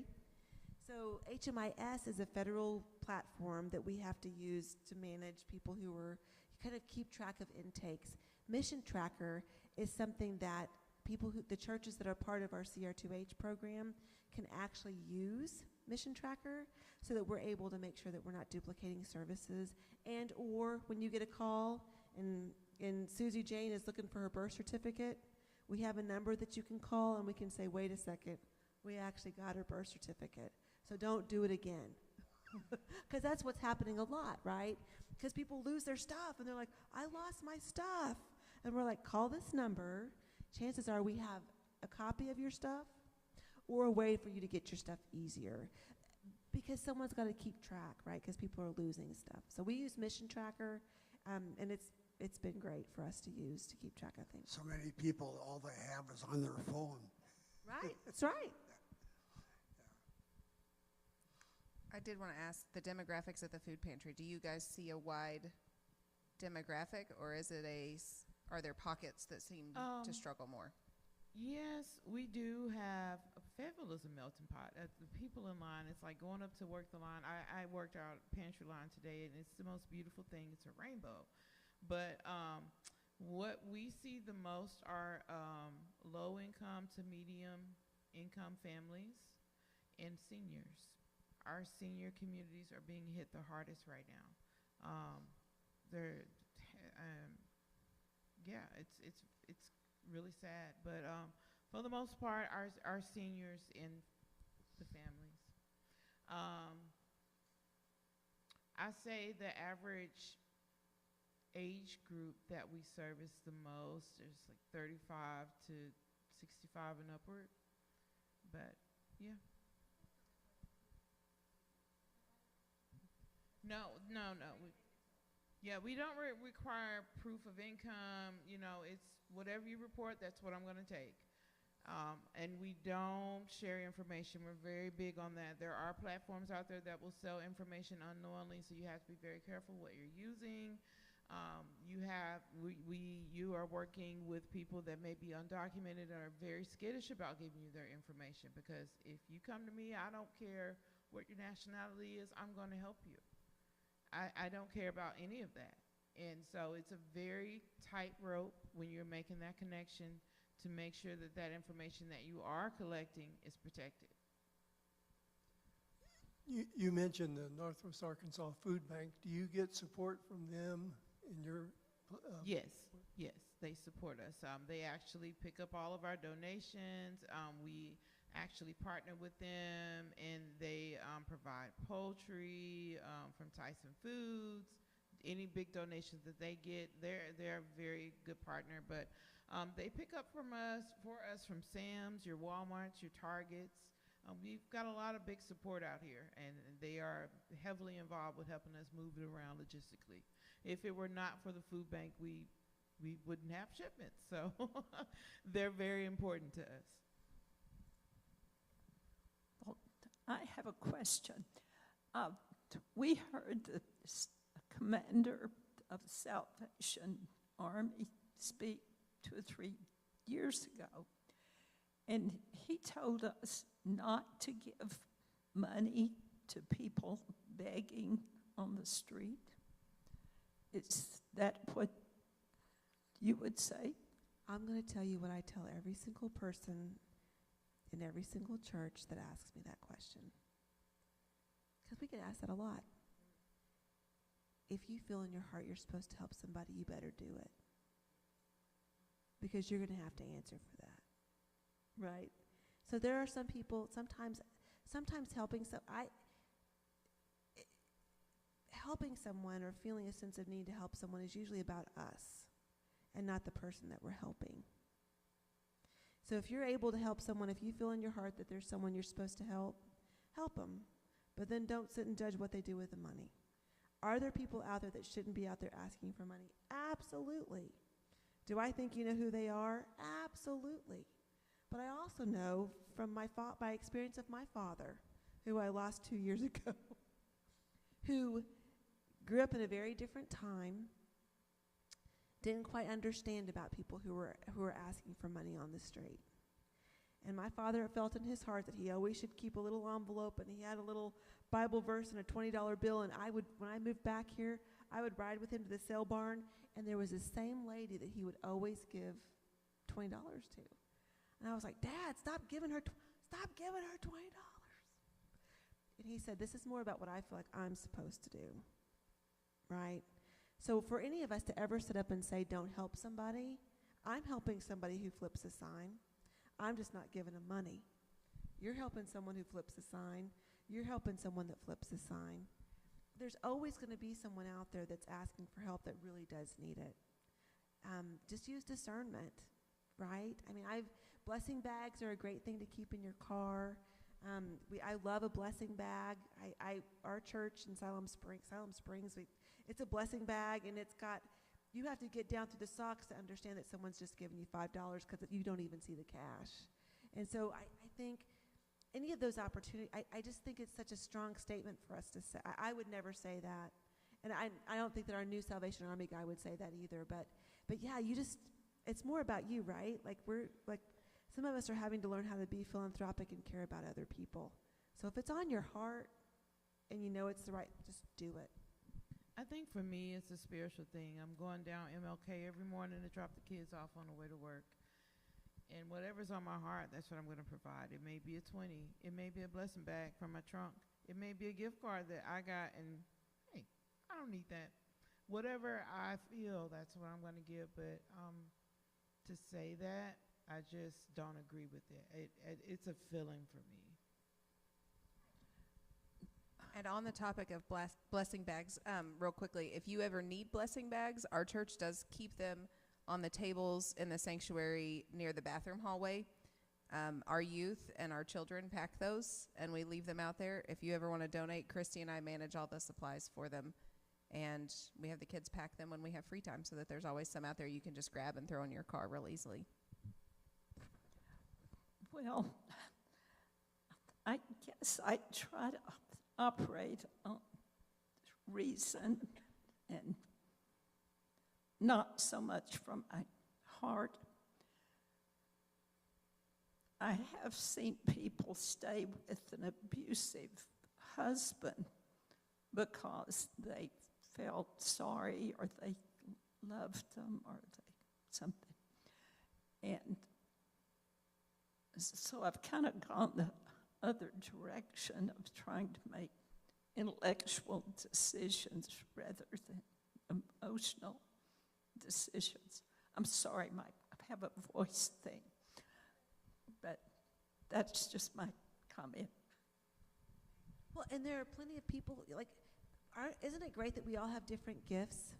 So HMIS is a federal platform that we have to use to manage people who are kind of keep track of intakes. Mission Tracker is something that the churches that are part of our CR2H program can actually use Mission Tracker so that we're able to make sure that we're not duplicating services, and or when you get a call and Susie Jane is looking for her birth certificate, we have a number that you can call and we can say, wait a second, we actually got her birth certificate, so don't do it again. Because that's what's happening a lot, right? Because people lose their stuff and they're like, I lost my stuff. And we're like, call this number. Chances are we have a copy of your stuff or a way for you to get your stuff easier. Because someone's got to keep track, right? Because people are losing stuff. So we use Mission Tracker, and it's been great for us to use to keep track of things. So many people, all they have is on their phone. Right, that's right. I did want to ask the demographics at the food pantry. Do you guys see a wide demographic, or are there pockets that seem to struggle more? Yes, we do have. Fayetteville is a melting pot. The people in line, it's like going up to work the line. I worked our pantry line today, and it's the most beautiful thing. It's a rainbow. But what we see the most are low-income to medium-income families and seniors. Our senior communities are being hit the hardest right now. It's really sad, but for the most part, our seniors and the families. I say the average age group that we service the most is like 35 to 65 and upward, but yeah. No. We don't require proof of income. It's whatever you report, that's what I'm going to take. And we don't share information. We're very big on that. There are platforms out there that will sell information unknowingly, so you have to be very careful what you're using. You are working with people that may be undocumented and are very skittish about giving you their information, because if you come to me, I don't care what your nationality is, I'm going to help you. I don't care about any of that. And so it's a very tight rope when you're making that connection to make sure that that information that you are collecting is protected. You mentioned the Northwest Arkansas Food Bank. Do you get support from them in your? Yes, they support us. They actually pick up all of our donations. We actually partner with them, and they provide poultry from Tyson Foods. Any big donations that they get, they're a very good partner. But they pick up for us from Sam's, your Walmarts, your Targets. We've got a lot of big support out here, and they are heavily involved with helping us move it around logistically. If it were not for the food bank, we wouldn't have shipments. So they're very important to us. Well, I have a question. We heard the commander of the Salvation Army speak 2 or 3 years ago, and he told us not to give money to people begging on the street. Is that what you would say? I'm going to tell you what I tell every single person in every single church that asks me that question. Because we get asked that a lot. If you feel in your heart you're supposed to help somebody, you better do it. Because you're going to have to answer for that. Right? So there are some people, sometimes helping someone or feeling a sense of need to help someone is usually about us and not the person that we're helping. So if you're able to help someone, if you feel in your heart that there's someone you're supposed to help, help them. But then don't sit and judge what they do with the money. Are there people out there that shouldn't be out there asking for money? Absolutely. Do I think you know who they are? Absolutely. But I also know from my experience of my father, who I lost 2 years ago, who grew up in a very different time, didn't quite understand about people who were asking for money on the street. And my father felt in his heart that he always should keep a little envelope, and he had a little Bible verse and a $20 bill, and when I moved back here, I would ride with him to the sale barn, and there was the same lady that he would always give $20 to. And I was like, Dad, stop giving her $20. And he said, this is more about what I feel like I'm supposed to do, right? So for any of us to ever sit up and say, don't help somebody, I'm helping somebody who flips a sign. I'm just not giving them money. You're helping someone who flips a sign. You're helping someone that flips a sign. There's always going to be someone out there that's asking for help that really does need it. Just use discernment, right? I mean, blessing bags are a great thing to keep in your car. I love a blessing bag. Our church in Shalom Springs, it's a blessing bag, and you have to get down through the socks to understand that someone's just giving you $5 because you don't even see the cash. And so I think any of those opportunities, I just think it's such a strong statement for us to say. I would never say that. And I don't think that our new Salvation Army guy would say that either. But yeah, it's more about you, right? Some of us are having to learn how to be philanthropic and care about other people. So if it's on your heart and you know it's the right, just do it. I think for me, it's a spiritual thing. I'm going down MLK every morning to drop the kids off on the way to work. And whatever's on my heart, that's what I'm going to provide. It may be a 20. It may be a blessing bag from my trunk. It may be a gift card that I got, and, hey, I don't need that. Whatever I feel, that's what I'm going to give. But to say that, I just don't agree with it. It's a feeling for me. And on the topic of blessing bags, real quickly, if you ever need blessing bags, our church does keep them on the tables in the sanctuary near the bathroom hallway. Our youth and our children pack those, and we leave them out there. If you ever want to donate, Christy and I manage all the supplies for them, and we have the kids pack them when we have free time so that there's always some out there you can just grab and throw in your car real easily. Well, I guess I try to operate on reason and not so much from my heart. I have seen people stay with an abusive husband because they felt sorry or they loved them or something. And so I've kind of gone the other direction of trying to make intellectual decisions rather than emotional decisions. I'm sorry, I have a voice thing, but that's just my comment. Well, and there are plenty of people, isn't it great that we all have different gifts?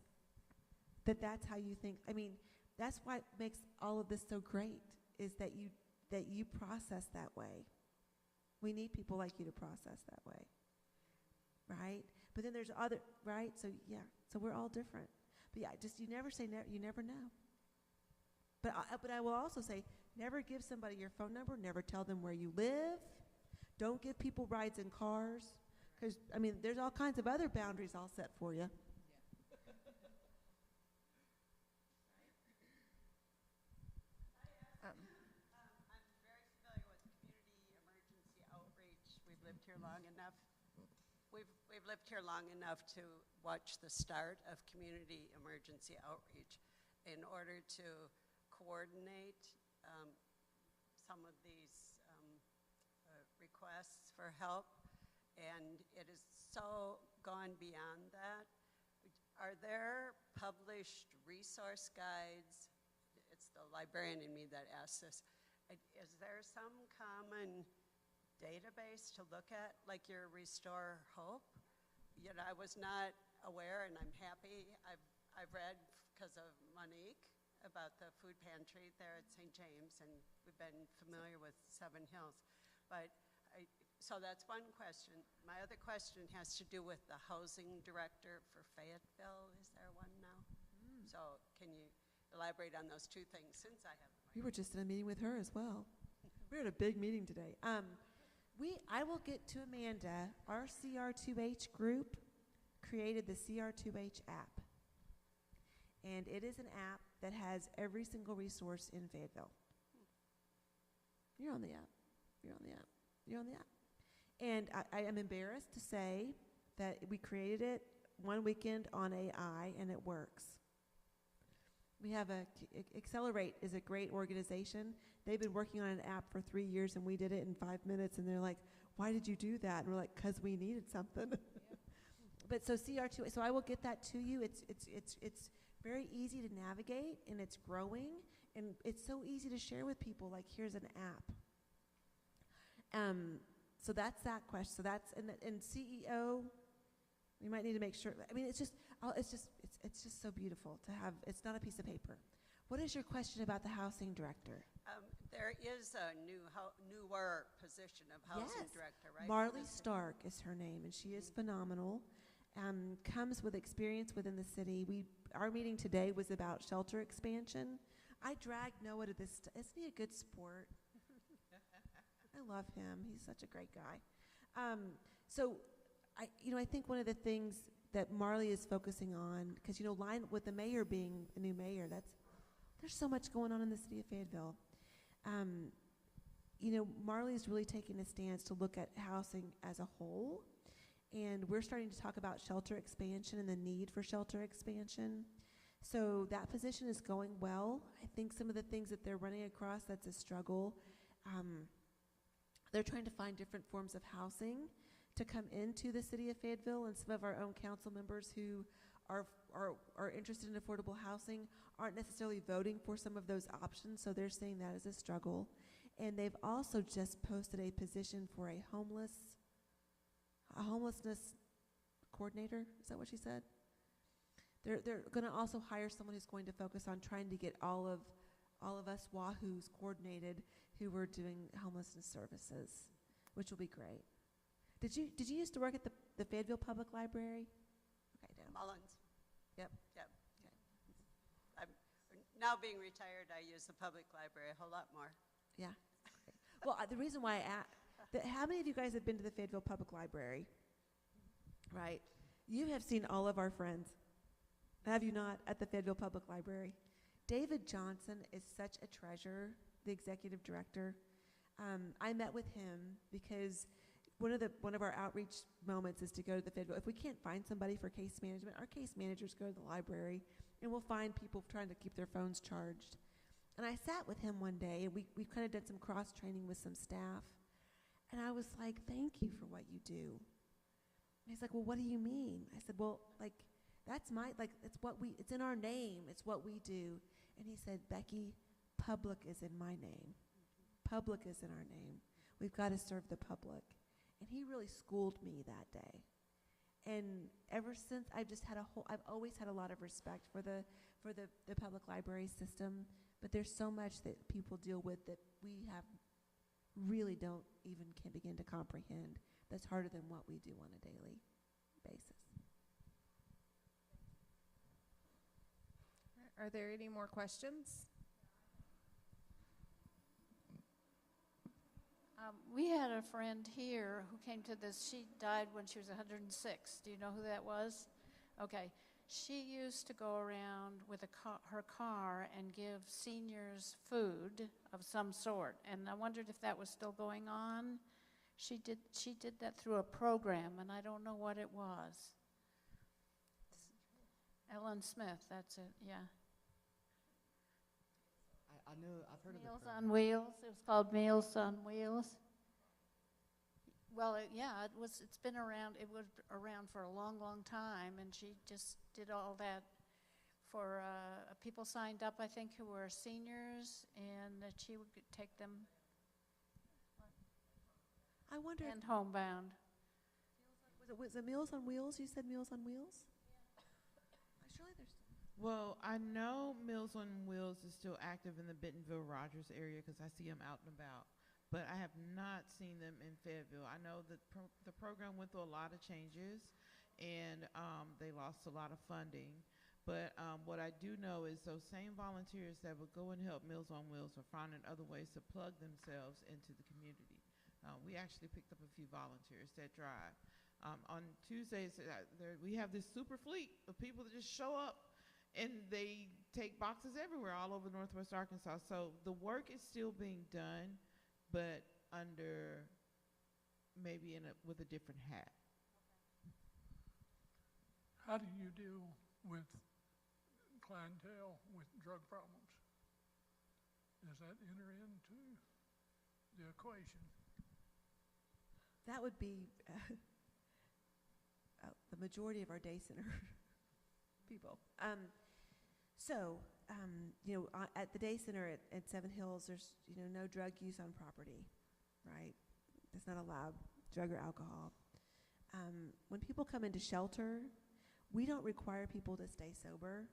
That's how you think. I mean, that's why it makes all of this so great, is that you process that way. We need people like you to process that way, right? But then there's other, right? So yeah, so we're all different. But yeah, just you never say never. You never know. But I will also say, never give somebody your phone number. Never tell them where you live. Don't give people rides in cars, because I mean, there's all kinds of other boundaries I'll set for you. I'm very familiar with community emergency outreach. We've lived here long enough. We've lived here long enough to watch the start of community emergency outreach in order to coordinate some of these requests for help, and it has so gone beyond that. Are there published resource guides? It's the librarian in me that asks this. Is there some common database to look at, like your Restore Hope? You know, I was not aware, and I'm happy. I've read, because of Monique, about the food pantry there at St. James, and we've been familiar with Seven Hills. But so that's one question. My other question has to do with the housing director for Fayetteville. Is there one now? So can you elaborate on those two things, since I have We were just in a meeting with her as well. We're at a big meeting today. I will get to Amanda. Our CR2H group created the CR2H app. And it is an app that has every single resource in Fayetteville. You're on the app. You're on the app. You're on the app. And I am embarrassed to say that we created it one weekend on AI, and it works. We have Accelerate is a great organization. They've been working on an app for 3 years, and we did it in 5 minutes. And they're like, "Why did you do that?" And we're like, "'Cause we needed something." But so CR2, so I will get that to you. It's very easy to navigate, and it's growing, and it's so easy to share with people. Like, here's an app. So that's that question. So that's and CEO. We might need to make sure. I mean, it's just so beautiful to have. It's not a piece of paper. What is your question about the housing director? There is a newer position of housing director, right? Marley Stark is her name, and she is phenomenal. Comes with experience within the city. Our meeting today was about shelter expansion. I dragged Noah to this. Isn't he a good sport? I love him. He's such a great guy. I think one of the things that Marley is focusing on, because line with the mayor being the new mayor, there's so much going on in the city of Fayetteville. Marley is really taking a stance to look at housing as a whole, and we're starting to talk about shelter expansion and the need for shelter expansion. So that position is going well. I think some of the things that they're running across, that's a struggle. They're trying to find different forms of housing to come into the city of Fayetteville, and some of our own council members who are interested in affordable housing aren't necessarily voting for some of those options, so they're seeing that as a struggle. And they've also just posted a position for a homelessness coordinator. Is that what she said? They're going to also hire someone who's going to focus on trying to get all of us Wahoos coordinated who were doing homelessness services, which will be great. Did you used to work at the Fayetteville Public Library? Okay, down. Mullins. Yep. Yep. Okay. I'm now being retired. I use the public library a whole lot more. Yeah. Well, the reason why how many of you guys have been to the Fayetteville Public Library? Right. You have seen all of our friends, have you not, at the Fayetteville Public Library? David Johnson is such a treasure, the executive director. I met with him because one of our outreach moments is to go to the Fayetteville. If we can't find somebody for case management, our case managers go to the library, and we'll find people trying to keep their phones charged. And I sat with him one day, and we've kind of done some cross-training with some staff. And I was like, "Thank you for what you do." And he's like, "Well, what do you mean?" I said, "Well, it's in our name. It's what we do." And he said, "Becky, public is in my name. Public is in our name. We've got to serve the public." And he really schooled me that day. And ever since, I've always had a lot of respect for the public library system, but there's so much that people deal with that we have really don't even can begin to comprehend. That's harder than what we do on a daily basis. Are there any more questions? We had a friend here who came to this. She died when she was 106. Do you know who that was? Okay. She used to go around with her car and give seniors food of some sort. And I wondered if that was still going on. She did that through a program, and I don't know what it was. Ellen Smith, that's it, yeah. I know, I've heard Meals of the on Wheels. It was called Meals on Wheels. Well, it's been around. It was around for a long, long time, and she just did all that for people signed up, I think, who were seniors, and that she would take them. I wonder. And homebound. Was it Meals on Wheels? You said Meals on Wheels? Surely there's. Well, I know Meals on Wheels is still active in the Bentonville-Rogers area because I see them out and about. But I have not seen them in Fayetteville. I know that the program went through a lot of changes, and they lost a lot of funding. But what I do know is those same volunteers that would go and help Meals on Wheels are finding other ways to plug themselves into the community. We actually picked up a few volunteers that drive. On Tuesdays, we have this super fleet of people that just show up, and they take boxes everywhere all over Northwest Arkansas. So the work is still being done, but under maybe with a different hat. How do you deal with clientele with drug problems? Does that enter into the equation? That would be the majority of our day center people. At the day center at Seven Hills, there's no drug use on property, right? It's not allowed, drug or alcohol. When people come into shelter, we don't require people to stay sober,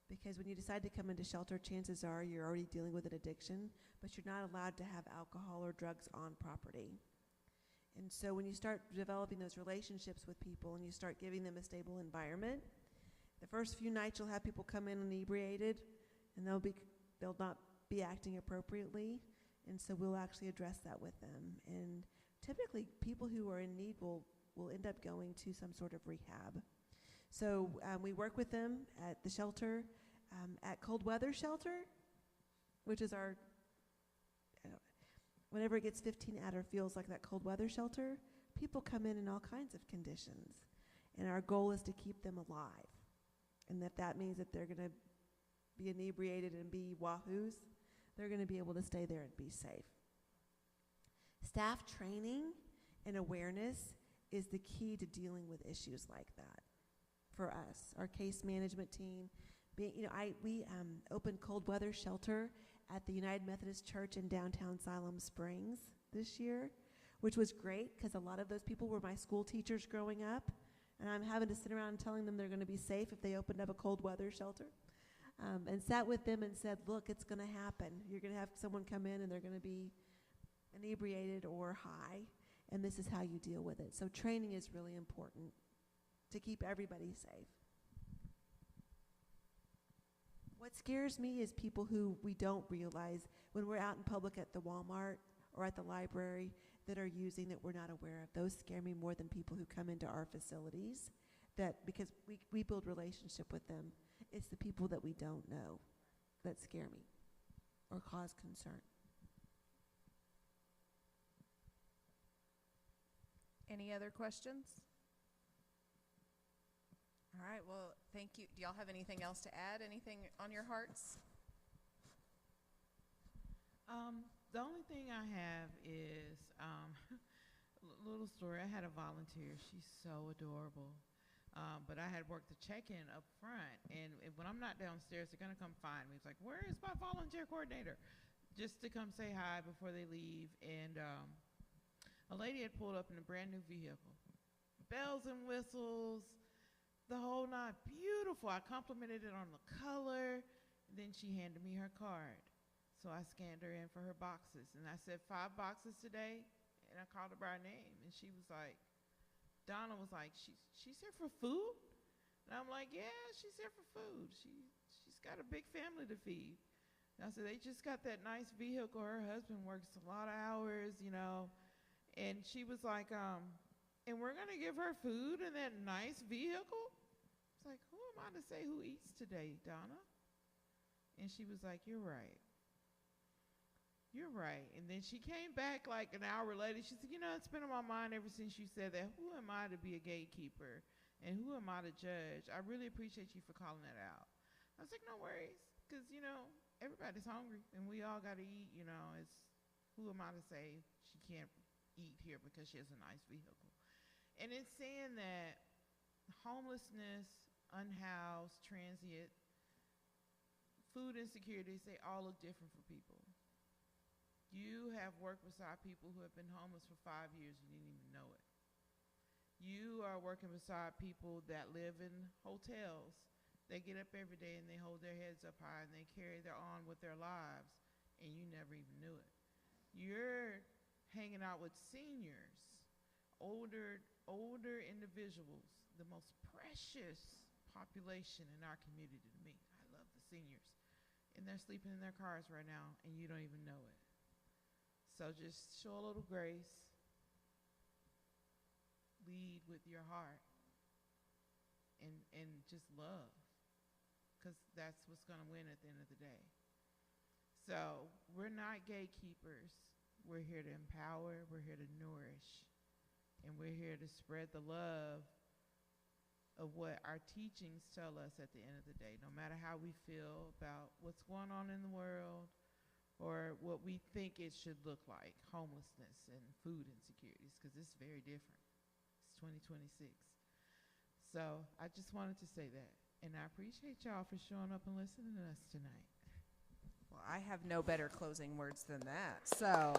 because when you decide to come into shelter, chances are you're already dealing with an addiction, but you're not allowed to have alcohol or drugs on property. And so when you start developing those relationships with people and you start giving them a stable environment, the first few nights you'll have people come in inebriated, and they'll not be acting appropriately, and so we'll actually address that with them. And typically people who are in need will end up going to some sort of rehab. So we work with them at the shelter, at Cold Weather Shelter, which is our, whenever it gets 15 at or feels like that cold weather shelter, people come in all kinds of conditions. And our goal is to keep them alive. And if that means that they're going to be inebriated and be wahoos, they're going to be able to stay there and be safe. Staff training and awareness is the key to dealing with issues like that for us. Our case management team, we opened Cold Weather Shelter at the United Methodist Church in downtown Siloam Springs this year, which was great because a lot of those people were my school teachers growing up, and I'm having to sit around and telling them they're going to be safe if they opened up a cold weather shelter, and sat with them and said, look, it's going to happen. You're going to have someone come in and they're going to be inebriated or high, and this is how you deal with it. So training is really important to keep everybody safe. What scares me is people who we don't realize when we're out in public at the Walmart or at the library that are using that we're not aware of. Those scare me more than people who come into our facilities, because we build relationship with them. It's the people that we don't know that scare me or cause concern. Any other questions? All right, well, thank you. Do y'all have anything else to add? Anything on your hearts? The only thing I have is a little story. I had a volunteer. She's so adorable. But I had worked the check-in up front, and when I'm not downstairs, they're going to come find me. It's like, where is my volunteer coordinator? Just to come say hi before they leave. And a lady had pulled up in a brand new vehicle. Bells and whistles, the whole nine. Beautiful. I complimented it on the color. Then she handed me her card. So I scanned her in for her boxes, and I said 5 boxes today, and I called her by name, and she was like, Donna was like, she's here for food? And I'm like, yeah, she's here for food. She's got a big family to feed. And I said, they just got that nice vehicle. Her husband works a lot of hours, you know. And she was like, and we're going to give her food in that nice vehicle? It's like, who am I to say who eats today, Donna? And she was like, you're right. You're right. And then she came back like an hour later. She said, you know, it's been on my mind ever since you said that. Who am I to be a gatekeeper? And who am I to judge? I really appreciate you for calling that out. I was like, no worries. Because, you know, everybody's hungry. And we all got to eat, you know. It's who am I to say she can't eat here because she has a nice vehicle? And it's saying that homelessness, unhoused, transient, food insecurities, they all look different for people. You have worked beside people who have been homeless for 5 years and you didn't even know it. You are working beside people that live in hotels. They get up every day and they hold their heads up high and they carry their on with their lives, and you never even knew it. You're hanging out with seniors, older individuals, the most precious population in our community to me. I love the seniors. And they're sleeping in their cars right now, and you don't even know it. So just show a little grace. Lead with your heart. And just love. Because that's what's going to win at the end of the day. So we're not gatekeepers. We're here to empower. We're here to nourish. And we're here to spread the love of what our teachings tell us at the end of the day. No matter how we feel about what's going on in the world, or what we think it should look like, homelessness and food insecurities, because it's very different. It's 2026. So I just wanted to say that. And I appreciate y'all for showing up and listening to us tonight. Well, I have no better closing words than that. So